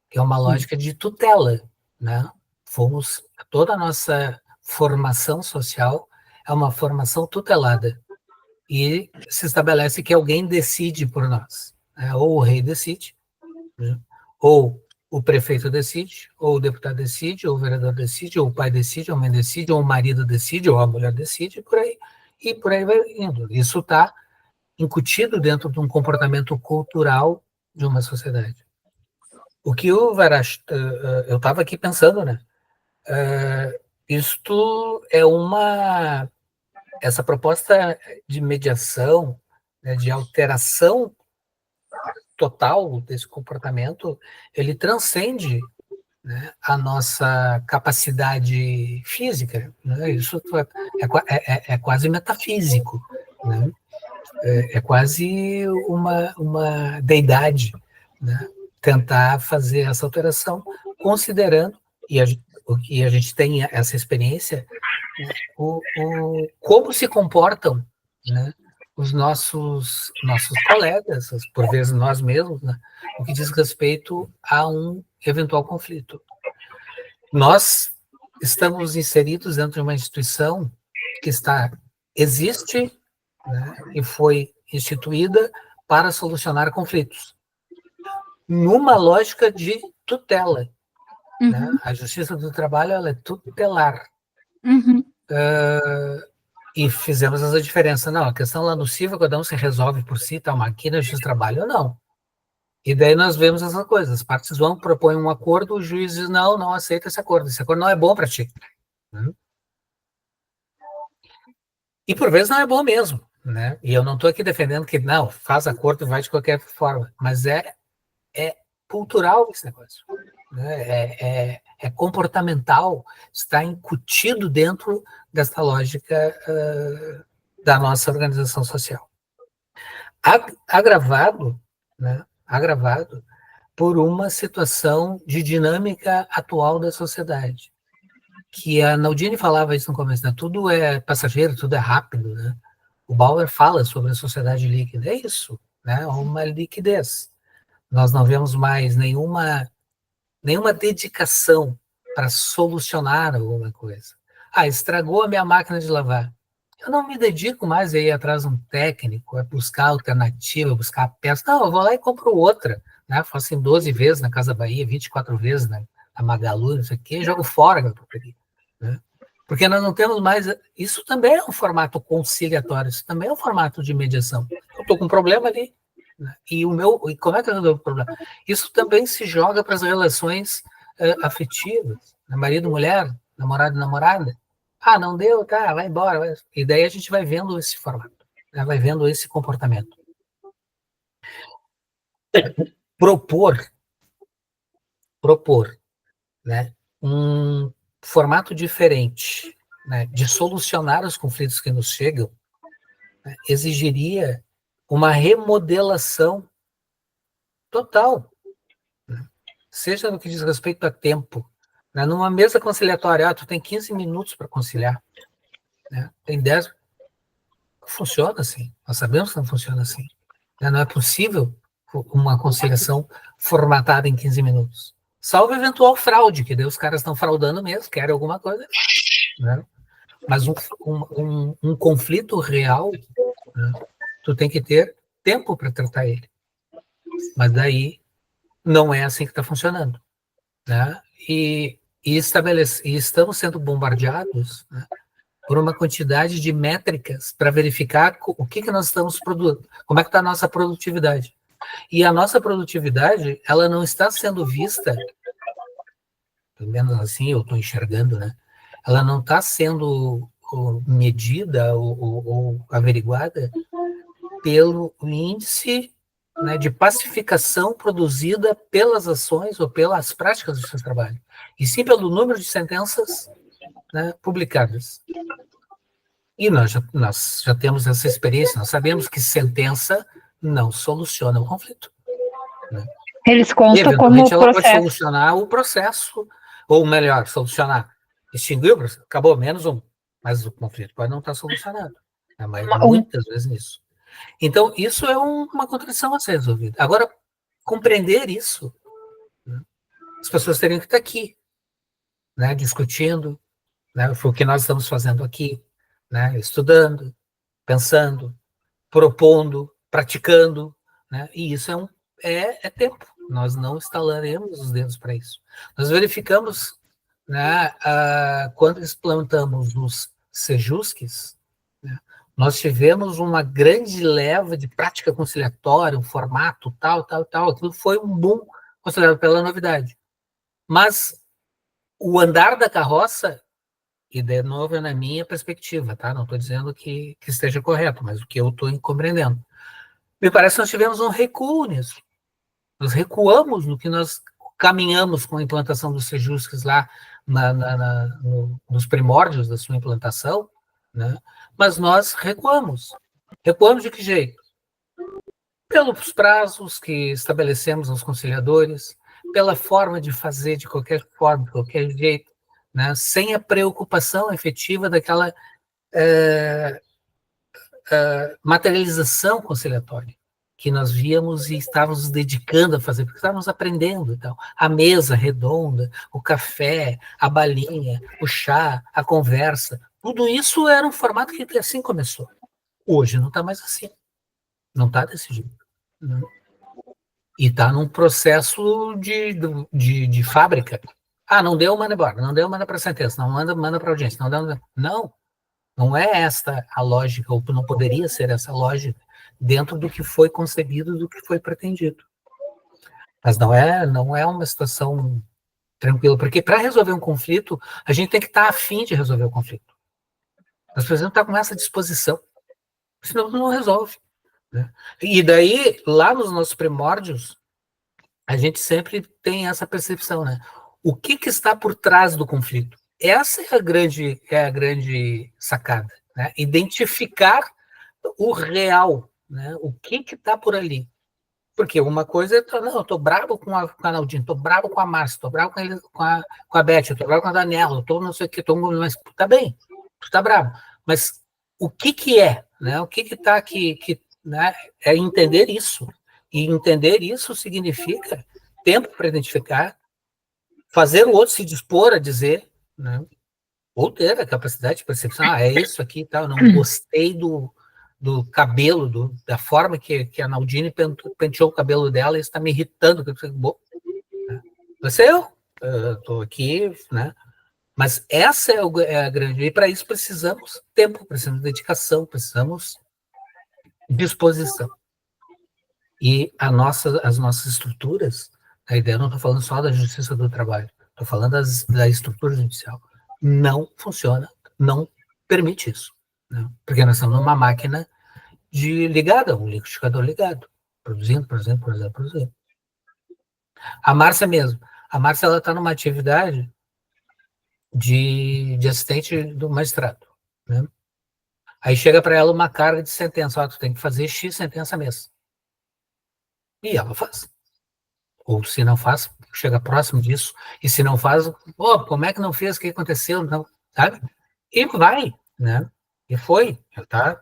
que é uma lógica de tutela. Né? Toda a nossa formação social é uma formação tutelada, e se estabelece que alguém decide por nós. Né? Ou o rei decide, né? Ou o prefeito decide, ou o deputado decide, ou o vereador decide, ou o pai decide, ou a mãe decide, ou o marido decide, ou a mulher decide, e por aí vai indo. Isso está incutido dentro de um comportamento cultural de uma sociedade. O que o Varash, eu estava aqui pensando, né? Isto é essa proposta de mediação, né, de alteração total desse comportamento, ele transcende, né, a nossa capacidade física, né? Isso é quase metafísico, né? É quase uma deidade, né? Tentar fazer essa alteração, considerando, o que a gente tem essa experiência, né, como se comportam, né, os nossos colegas, por vezes nós mesmos, né, o que diz respeito a um eventual conflito. Nós estamos inseridos dentro de uma instituição que existe, né, e foi instituída para solucionar conflitos, numa lógica de tutela. Né? A Justiça do Trabalho, ela é tutelar. E fizemos essa diferença. Não, a questão lá no CIVA, cada um se resolve por si, tá, aqui na Justiça do Trabalho, não. E daí nós vemos essa coisa, as partes vão, propõem um acordo, o juiz diz, não aceita esse acordo não é bom para ti. Né? E por vezes não é bom mesmo, né? E eu não estou aqui defendendo que, não, faz acordo e vai de qualquer forma, mas é cultural esse negócio. Né? É comportamental, está incutido dentro dessa lógica da nossa organização social. Agravado, né? Agravado por uma situação de dinâmica atual da sociedade. Que a Naldini falava isso no começo, né? Tudo é passageiro, tudo é rápido, né? O Bauer fala sobre a sociedade líquida, é isso, né? Uma liquidez. Nós não vemos mais nenhuma dedicação para solucionar alguma coisa. Estragou a minha máquina de lavar. Eu não me dedico mais a ir atrás de um técnico, a buscar alternativa, buscar peça. Não, eu vou lá e compro outra. Né? Faço em 12 vezes na Casa Bahia, 24 vezes na Magalu, não sei o quê, e jogo fora a porcaria. Né? Porque nós não temos mais... Isso também é um formato conciliatório, isso também é um formato de mediação. Eu estou com um problema ali, né? E como é que eu resolvo o problema? Isso também se joga para as relações afetivas, né? Marido-mulher, namorado-namorada. Não deu, tá, vai embora. Vai. E daí a gente vai vendo esse formato, né? Vai vendo esse comportamento. Propor, né, um formato diferente, né, de solucionar os conflitos que nos chegam, né, exigiria uma remodelação total, né, seja no que diz respeito a tempo. Né, numa mesa conciliatória, tu tem 15 minutos para conciliar, né, tem 10. Funciona assim, nós sabemos que não funciona assim. Né, não é possível uma conciliação formatada em 15 minutos. Salvo eventual fraude, que daí os caras estão fraudando mesmo, querem alguma coisa. Né? Mas um conflito real, né, tu tem que ter tempo para tratar ele. Mas daí não é assim que está funcionando. Né? E estamos sendo bombardeados, né, por uma quantidade de métricas para verificar o que nós estamos produzindo, como é que está a nossa produtividade. E a nossa produtividade, ela não está sendo vista, pelo menos assim eu estou enxergando, né? Ela não está sendo medida ou averiguada pelo índice, né, de pacificação produzida pelas ações ou pelas práticas do seu trabalho, e sim pelo número de sentenças, né, publicadas. E nós já temos essa experiência, nós sabemos que sentença não soluciona o conflito. Né? Eles constam como ela processo. Pode solucionar o processo, ou melhor, extinguir o processo, acabou, menos um, mas o conflito pode não estar solucionado, né? Mas muitas vezes nisso. Então, isso é uma contradição a ser resolvida. Agora, compreender isso, né, as pessoas teriam que estar aqui, né, discutindo, né, foi o que nós estamos fazendo aqui, né, estudando, pensando, propondo, praticando, né, e isso é tempo. Nós não estalaremos os dedos para isso. Nós verificamos, né, quando implantamos os sejusques, né, nós tivemos uma grande leva de prática conciliatória, um formato tal, aquilo foi um boom considerado pela novidade. Mas o andar da carroça, e de novo é na minha perspectiva, tá? Não estou dizendo que esteja correto, mas o que eu estou compreendendo. Me parece que nós tivemos um recuo nisso. Nós recuamos no que nós caminhamos com a implantação dos Sejusques lá nos primórdios da sua implantação, né? Mas nós recuamos. Recuamos de que jeito? Pelos prazos que estabelecemos aos conciliadores, pela forma de fazer de qualquer forma, de qualquer jeito, né? Sem a preocupação efetiva daquela materialização conciliatória que nós víamos e estávamos nos dedicando a fazer, porque estávamos aprendendo. Então, a mesa redonda, o café, a balinha, o chá, a conversa, tudo isso era um formato que assim começou. Hoje não está mais assim. Não está desse jeito. Não. E está num processo de fábrica. Ah, não deu, manda embora. Não deu, manda para a sentença. Não manda para a audiência. Não deu, não. Não é esta a lógica, ou não poderia ser essa lógica, dentro do que foi concebido, do que foi pretendido. Mas não é uma situação tranquila, porque para resolver um conflito, a gente tem que estar afim de resolver o conflito. Nós precisamos estar com essa disposição, senão não resolve. Né? E daí, lá nos nossos primórdios, a gente sempre tem essa percepção, né? O que está por trás do conflito? Essa é a grande sacada, né? Identificar o real, né? O que está por ali. Porque uma coisa é, não, eu estou bravo com a Naldinha, estou bravo com a Márcia, estou bravo com a Beth, estou bravo com a Daniela, estou não sei o que, mas tá bem, tu está bravo. Mas o que é, né? O que está aqui, né? É entender isso. E entender isso significa tempo para identificar, fazer o outro se dispor a dizer, né? Ou ter a capacidade de percepção, é isso aqui, tá? Eu não gostei do cabelo, da forma que a Naldine penteou o cabelo dela, isso está me irritando. Você eu estou aqui, né? Mas essa é a grande... E para isso precisamos tempo, precisamos dedicação, precisamos disposição. E as nossas estruturas, a ideia, não estou falando só da justiça do trabalho, estou falando da estrutura judicial. Não funciona, não permite isso. Né? Porque nós estamos numa máquina ligada, um liquidificador ligado, produzindo. A Márcia mesmo. A Márcia está numa atividade de assistente do magistrado. Né? Aí chega para ela uma carga de sentença, tu tem que fazer X sentença mês. E ela faz. Ou se não faz, chega próximo disso. E se não faz, como é que não fez? O que aconteceu? Não, sabe? E vai, né? E foi. Então,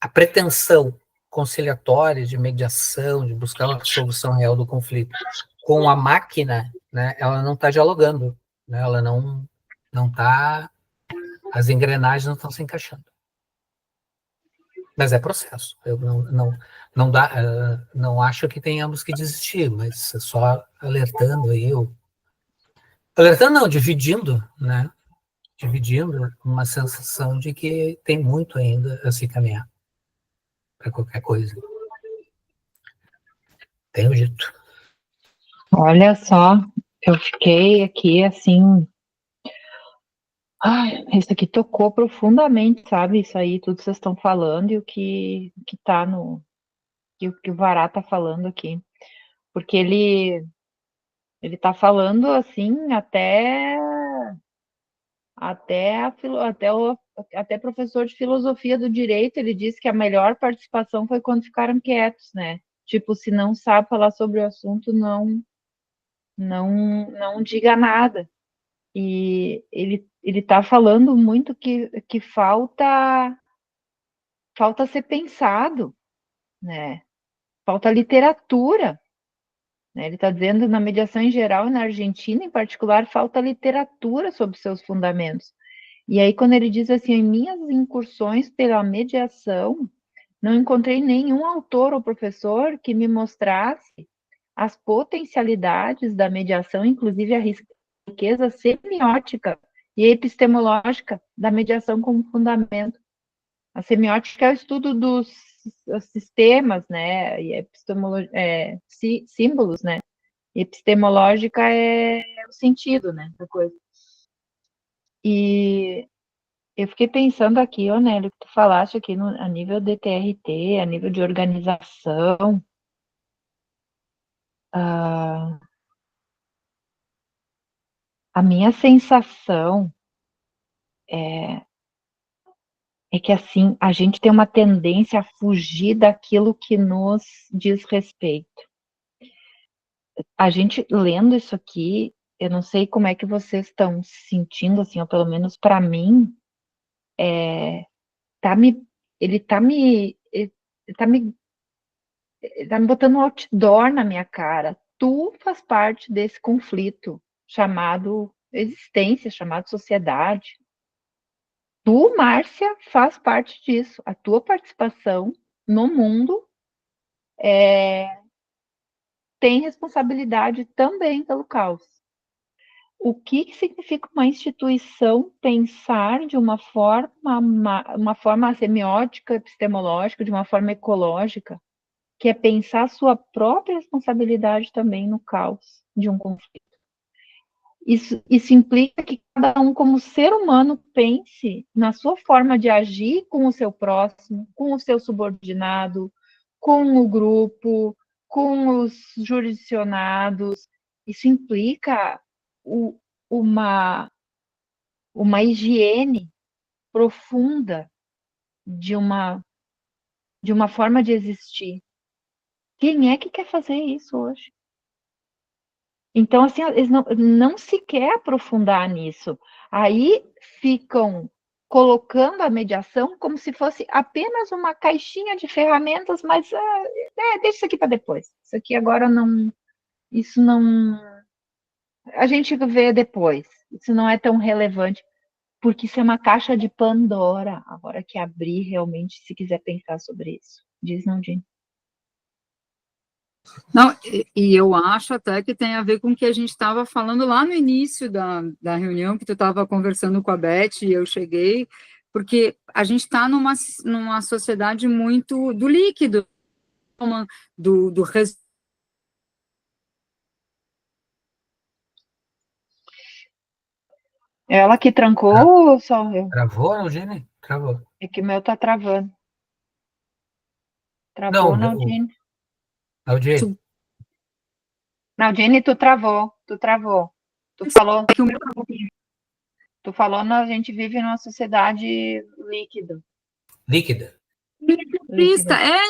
a pretensão conciliatória, de mediação, de buscar uma solução real do conflito com a máquina, né, ela não está dialogando, né, ela não está, as engrenagens não estão se encaixando. Mas é processo. Eu não acho que tenhamos que desistir, mas só alertando aí, alertando não, dividindo, né? Dividindo uma sensação de que tem muito ainda a se caminhar para qualquer coisa. Tenho dito. Olha só, eu fiquei aqui assim. Ai, isso aqui tocou profundamente, sabe? Isso aí, tudo que vocês estão falando e o que tá no. Que o Vará tá falando aqui. Porque ele tá falando assim, até professor de filosofia do direito, ele disse que a melhor participação foi quando ficaram quietos, né? Tipo, se não sabe falar sobre o assunto, não diga nada. E ele tá falando muito que falta ser pensado, né? Falta literatura, né? Ele está dizendo na mediação em geral e na Argentina em particular falta literatura sobre seus fundamentos. E aí quando ele diz assim, em minhas incursões pela mediação, não encontrei nenhum autor ou professor que me mostrasse as potencialidades da mediação, inclusive riqueza semiótica e epistemológica da mediação como fundamento. A semiótica é o estudo dos sistemas, né, e símbolos, né, e epistemológica é o sentido, né, da coisa. E eu fiquei pensando aqui, Nélio, que tu falaste aqui a nível de TRT, a nível de organização, a minha sensação é que, assim, a gente tem uma tendência a fugir daquilo que nos diz respeito. A gente, lendo isso aqui, eu não sei como é que vocês estão se sentindo, assim, ou pelo menos para mim, ele tá me botando um outdoor na minha cara. Tu faz parte desse conflito chamado existência, chamado sociedade. Tu, Márcia, faz parte disso. A tua participação no mundo tem responsabilidade também pelo caos. O que significa uma instituição pensar de uma forma semiótica, epistemológica, de uma forma ecológica, que é pensar a sua própria responsabilidade também no caos de um conflito. Isso implica que cada um, como ser humano, pense na sua forma de agir com o seu próximo, com o seu subordinado, com o grupo, com os jurisdicionados. Isso implica uma higiene profunda de uma forma de existir. Quem é que quer fazer isso hoje? Então, assim, eles não se quer aprofundar nisso. Aí ficam colocando a mediação como se fosse apenas uma caixinha de ferramentas, mas deixa isso aqui para depois. Isso aqui agora não. Isso não. A gente vê depois. Isso não é tão relevante, porque isso é uma caixa de Pandora. Agora que abrir realmente, se quiser pensar sobre isso. Diz, Nandine. Não, e eu acho até que tem a ver com o que a gente estava falando lá no início da reunião, que tu estava conversando com a Beth e eu cheguei, porque a gente está numa sociedade muito do líquido, do Ela que trancou ou só eu? Travou, Eugênia? Travou. É que o meu tá travando. Travou, Naldine. Naldine. Naldine, tu travou. Tu falou. Tu falou, a gente vive numa sociedade líquida.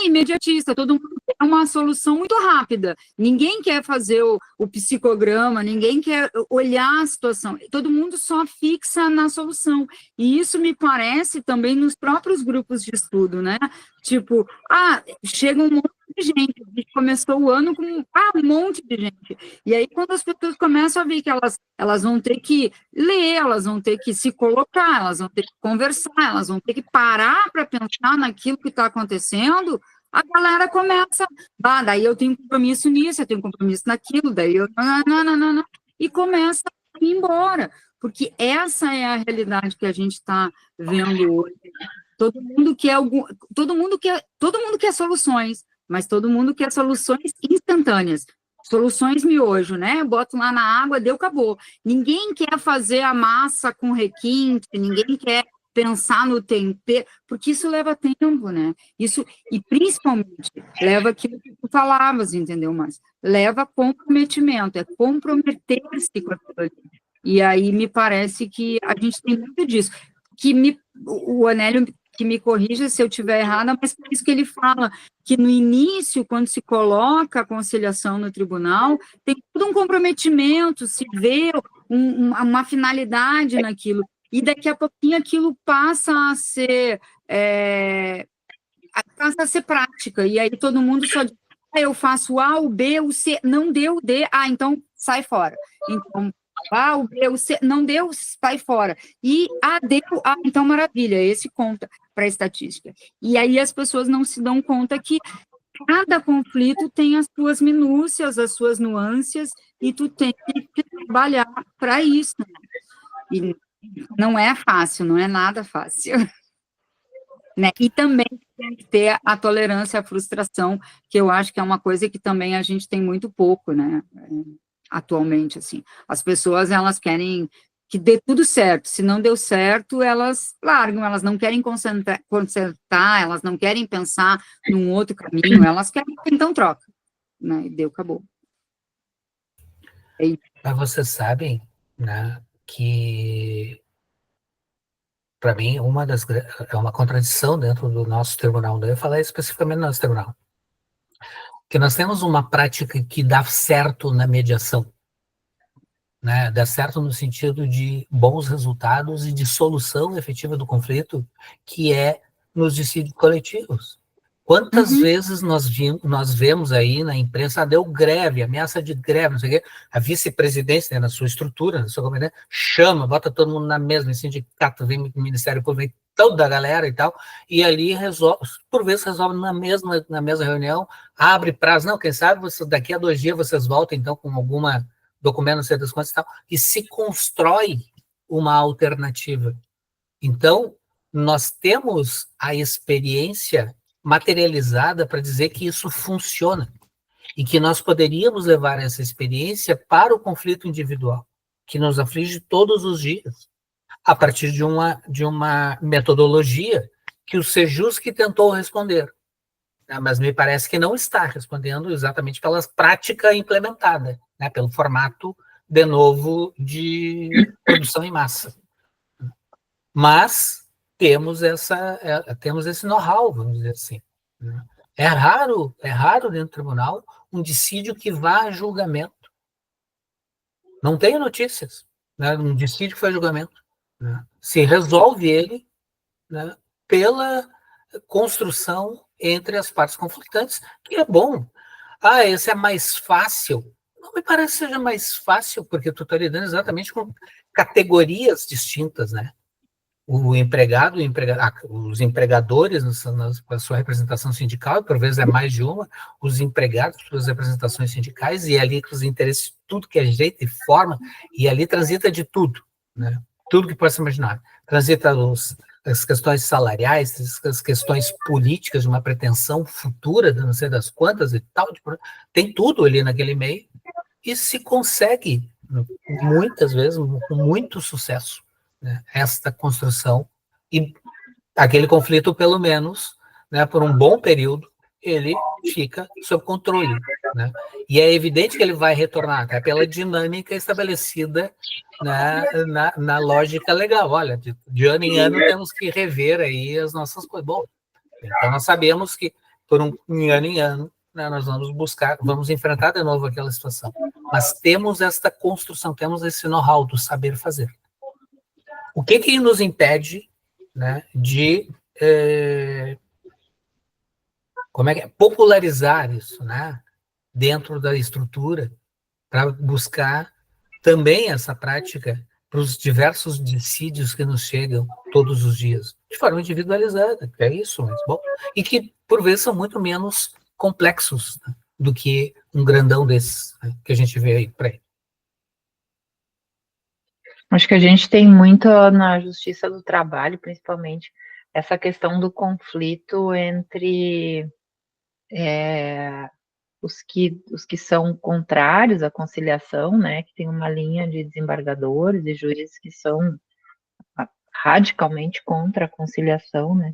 Imediatista, todo mundo quer uma solução muito rápida, ninguém quer fazer o psicograma, ninguém quer olhar a situação, todo mundo só fixa na solução, e isso me parece também nos próprios grupos de estudo, né, tipo, chega um monte de gente, a gente começou o ano com um monte de gente, e aí quando as pessoas começam a ver que elas vão ter que ler, elas vão ter que se colocar, elas vão ter que conversar, elas vão ter que parar para pensar naquilo que está acontecendo, a galera começa, daí eu tenho compromisso nisso, eu tenho compromisso naquilo, daí eu, não, e começa a ir embora, porque essa é a realidade que a gente está vendo hoje. Todo mundo quer soluções, mas todo mundo quer soluções instantâneas, soluções miojo, né? Boto lá na água, acabou. Ninguém quer fazer a massa com requinte, ninguém quer pensar no tempero, porque isso leva tempo, né? Isso, e principalmente, leva aquilo que tu falavas, entendeu? Mas leva comprometimento, é comprometer-se com aquilo ali. E aí me parece que a gente tem muito disso. O Anélio que me corrija se eu estiver errada, mas por isso que ele fala que no início, quando se coloca a conciliação no tribunal, tem todo um comprometimento, se vê uma finalidade naquilo, e daqui a pouquinho aquilo passa a ser prática, e aí todo mundo só diz, eu faço A, o B, o C, não deu o D, então sai fora. Então, o B, o C, não deu, sai fora. E deu, então maravilha, esse conta para a estatística. E aí as pessoas não se dão conta que cada conflito tem as suas minúcias, as suas nuances, e tu tem que trabalhar para isso, né? E não é fácil, não é nada fácil. Né? E também tem que ter a tolerância à frustração, que eu acho que é uma coisa que também a gente tem muito pouco, né? Atualmente, assim. As pessoas, elas querem que dê tudo certo. Se não deu certo, elas largam, elas não querem consertar, elas não querem pensar num outro caminho, elas querem, então troca. Né? E deu, acabou. Mas vocês sabem, né, que para mim, é uma contradição dentro do nosso tribunal, eu ia falar especificamente do nosso tribunal, que nós temos uma prática que dá certo na mediação, né? Dá certo no sentido de bons resultados e de solução efetiva do conflito, que é nos dissídios coletivos. Quantas vezes nós vemos aí na imprensa, deu greve, ameaça de greve, não sei o quê, a vice-presidência, né, na sua estrutura, na sua comunidade, chama, bota todo mundo na mesma, sindicato, vem o Ministério Público, vem toda a galera e tal, e ali resolve, por vezes resolve na mesma reunião, abre prazo, não, quem sabe daqui a 2 dias vocês voltam, então, com alguma documento, não sei das quantas e tal, e se constrói uma alternativa. Então, nós temos a experiência materializada para dizer que isso funciona e que nós poderíamos levar essa experiência para o conflito individual, que nos aflige todos os dias, a partir de uma metodologia que o Sejusc tentou responder, né, mas me parece que não está respondendo exatamente pela prática implementada, né, pelo formato, de novo, de produção em massa. Mas temos esse know-how, vamos dizer assim. Né? É raro dentro do tribunal um dissídio que vá a julgamento. Não tenho notícias, né? Um dissídio que foi a julgamento. Né? Se resolve ele, né, pela construção entre as partes conflitantes, que é bom. Ah, esse é mais fácil. Não me parece que seja mais fácil, porque tu está lidando exatamente com categorias distintas, né? O empregado, os empregadores, com a sua representação sindical, e por vezes é mais de uma, os empregados, suas representações sindicais, e ali com os interesses, tudo que é jeito e forma, e ali transita de tudo, né? Tudo que possa imaginar. Transita as questões salariais, as questões políticas, de uma pretensão futura, não sei das quantas e tal, tem tudo ali naquele meio, e se consegue, muitas vezes, com muito sucesso, né, esta construção, e aquele conflito, pelo menos, né, por um bom período, ele fica sob controle. Né? E é evidente que ele vai retornar, até pela dinâmica estabelecida, né, na lógica legal. Olha, de ano em ano temos que rever aí as nossas coisas. Bom, então nós sabemos que por em ano, né, nós vamos enfrentar de novo aquela situação. Mas temos esta construção, temos esse know-how do saber fazer. O que nos impede, né, de popularizar isso, né, dentro da estrutura, para buscar também essa prática para os diversos dissídios que nos chegam todos os dias, de forma individualizada, é isso mesmo. Bom, e que, por vezes, são muito menos complexos, né, do que um grandão desses, né, que a gente vê aí por aí. Acho que a gente tem muito na Justiça do Trabalho, principalmente, essa questão do conflito entre os que são contrários à conciliação, né, que tem uma linha de desembargadores e juízes que são radicalmente contra a conciliação, né,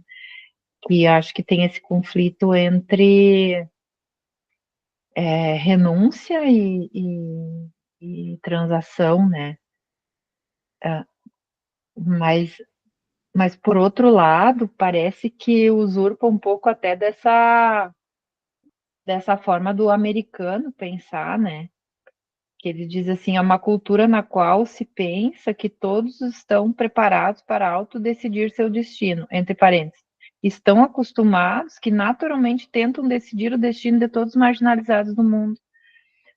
que acho que tem esse conflito entre renúncia e transação, né, mas por outro lado, parece que usurpa um pouco até dessa forma do americano pensar, né? Que ele diz assim, é uma cultura na qual se pensa que todos estão preparados para autodecidir seu destino, entre parênteses, estão acostumados que naturalmente tentam decidir o destino de todos os marginalizados do mundo.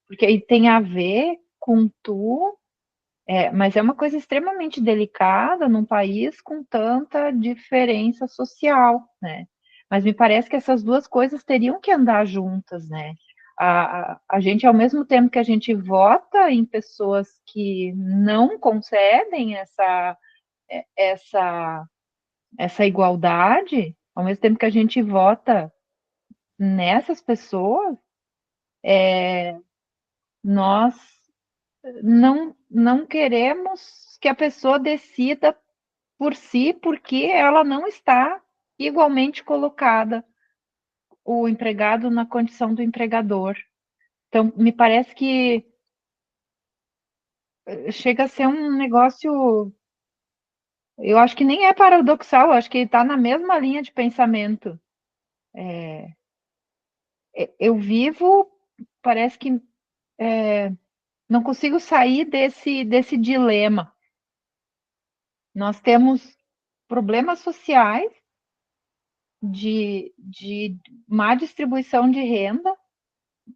Porque aí tem a ver com mas é uma coisa extremamente delicada num país com tanta diferença social, né? Mas me parece que essas duas coisas teriam que andar juntas, né? A gente, ao mesmo tempo que a gente vota em pessoas que não concedem essa igualdade, ao mesmo tempo que a gente vota nessas pessoas, nós não queremos que a pessoa decida por si, porque ela não está igualmente colocada, o empregado na condição do empregador. Então, me parece que chega a ser um negócio, eu acho que nem é paradoxal, eu acho que está na mesma linha de pensamento. Eu vivo, parece que não consigo sair desse dilema. Nós temos problemas sociais de má distribuição de renda,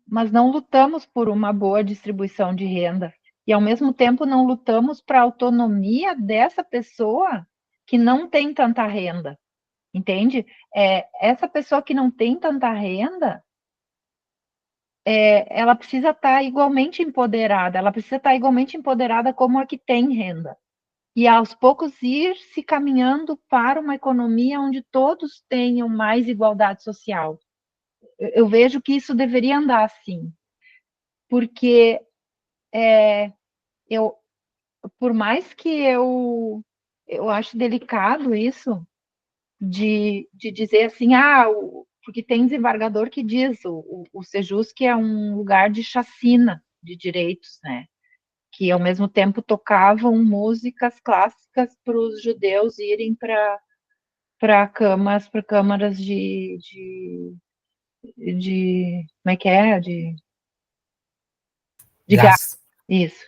mas não lutamos por uma boa distribuição de renda. E, ao mesmo tempo, não lutamos para a autonomia dessa pessoa que não tem tanta renda. Entende? Essa pessoa que não tem tanta renda, ela precisa estar igualmente empoderada, ela precisa estar igualmente empoderada como a que tem renda. E, aos poucos, ir se caminhando para uma economia onde todos tenham mais igualdade social. Eu vejo que isso deveria andar assim, porque por mais que eu acho delicado isso, de dizer assim, porque tem desembargador que diz o Sejusc é um lugar de chacina de direitos, né? Que ao mesmo tempo tocavam músicas clássicas para os judeus irem para câmaras de como é que é? De gás. Isso.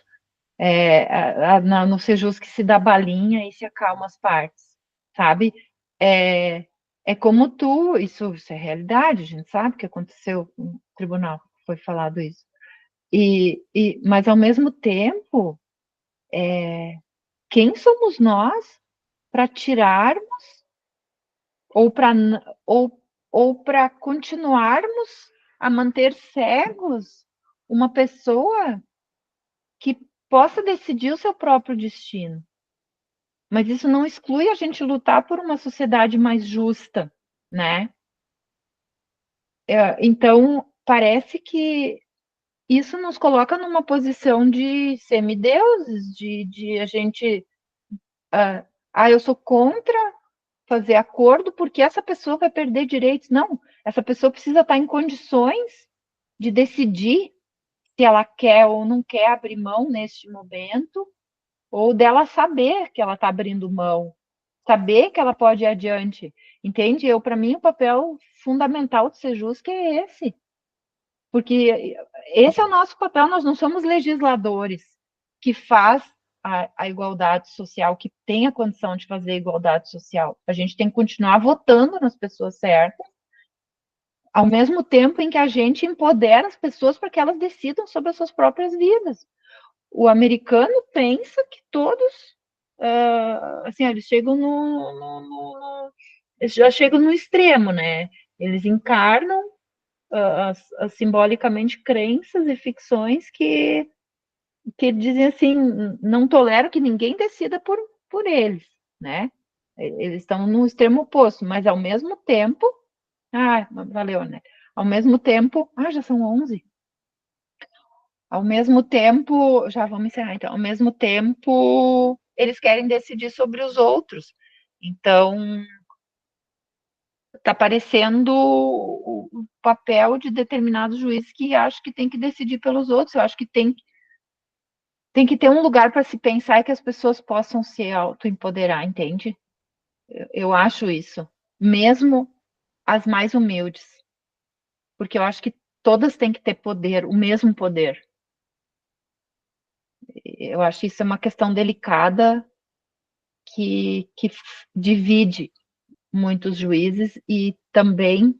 No Sejusc se dá balinha e se acalma as partes, sabe? Como isso é realidade, a gente sabe que aconteceu no tribunal, foi falado isso. Mas, ao mesmo tempo, quem somos nós para tirarmos ou para continuarmos a manter cegos uma pessoa que possa decidir o seu próprio destino? Mas isso não exclui a gente lutar por uma sociedade mais justa, né? Então, parece que isso nos coloca numa posição de semideuses, de a gente... eu sou contra fazer acordo porque essa pessoa vai perder direitos. Não, essa pessoa precisa estar em condições de decidir se ela quer ou não quer abrir mão neste momento, ou dela saber que ela está abrindo mão, saber que ela pode ir adiante, entende? Para mim, o papel fundamental do Sejusc é esse, porque esse é o nosso papel, nós não somos legisladores que faz a igualdade social, que tem a condição de fazer a igualdade social. A gente tem que continuar votando nas pessoas certas, ao mesmo tempo em que a gente empodera as pessoas para que elas decidam sobre as suas próprias vidas. O americano pensa que todos, assim, eles chegam eles já chegam no extremo, né? Eles encarnam simbolicamente crenças e ficções que dizem assim, não tolero que ninguém decida por eles, né? Eles estão no extremo oposto, mas ao mesmo tempo, valeu, né? Ao mesmo tempo, já são 11. Ao mesmo tempo, já vamos encerrar então, ao mesmo tempo, eles querem decidir sobre os outros. Então, está parecendo o papel de determinados juízes que acham que tem que decidir pelos outros. Eu acho que tem que ter um lugar para se pensar e que as pessoas possam se autoempoderar, entende? Eu acho isso. Mesmo as mais humildes. Porque eu acho que todas têm que ter poder, o mesmo poder. Eu acho que isso é uma questão delicada que divide muitos juízes e também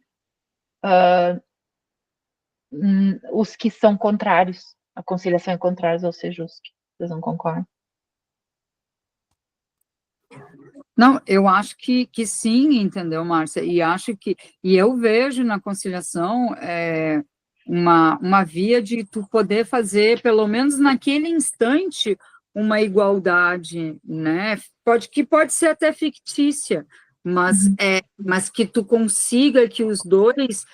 os que são contrários, a conciliação é contrários ao Sejusc. Vocês não concordam? Não, eu acho que sim, entendeu, Márcia? E eu vejo na conciliação uma via de tu poder fazer, pelo menos naquele instante, uma igualdade, né? Que pode ser até fictícia, mas que tu consiga que os dois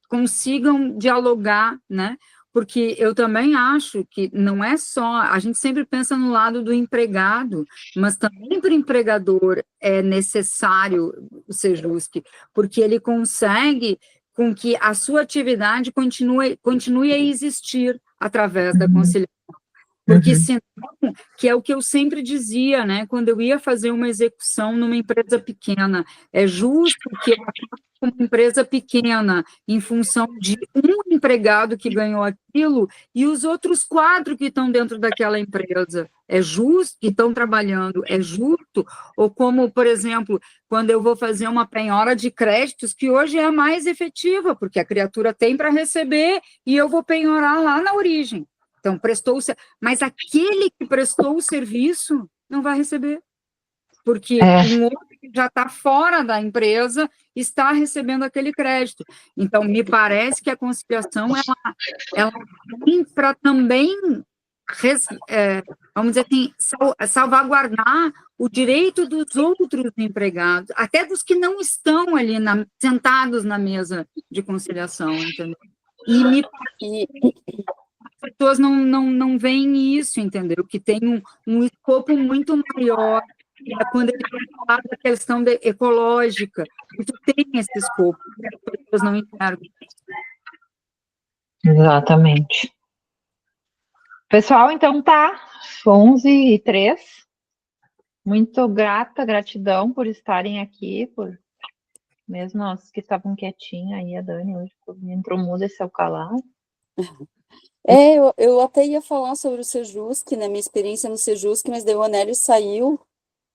consigam dialogar, né? Porque eu também acho que não é só, a gente sempre pensa no lado do empregado, mas também para o empregador é necessário o Sejusc, porque ele consegue com que a sua atividade continue a existir através da conciliação. Porque senão, que é o que eu sempre dizia, né, quando eu ia fazer uma execução numa empresa pequena, é justo que eu faça uma empresa pequena, em função de um empregado que ganhou aquilo, e os outros 4 que estão dentro daquela empresa, é justo, que estão trabalhando, é justo, ou como, por exemplo, quando eu vou fazer uma penhora de créditos, que hoje é a mais efetiva, porque a criatura tem para receber, e eu vou penhorar lá na origem. Então, mas aquele que prestou o serviço não vai receber, porque um outro que já está fora da empresa está recebendo aquele crédito. Então, me parece que a conciliação, ela vem para também, vamos dizer assim, salvaguardar o direito dos outros empregados, até dos que não estão ali sentados na mesa de conciliação, entendeu? As pessoas não veem isso, entendeu? Que tem um escopo muito maior, quando ele fala da questão ecológica, isso tem esse escopo, as pessoas não enxergam. Exatamente. Pessoal, então tá, 11h03. Muito gratidão por estarem aqui, mesmo os que estavam quietinhos aí, a Dani hoje entrou muda e saiu calado. Eu até ia falar sobre o Sejusc, né, minha experiência no Sejusc, mas daí o Anélio saiu,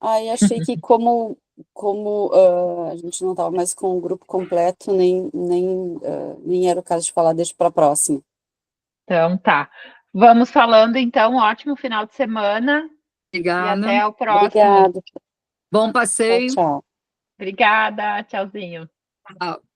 aí achei que como a gente não estava mais com o grupo completo, nem era o caso de falar, deixa para a próxima. Então tá. Vamos falando então, ótimo final de semana. Obrigada. E até o próximo. Obrigada. Bom passeio. Tchau. Obrigada, tchauzinho. Tchau.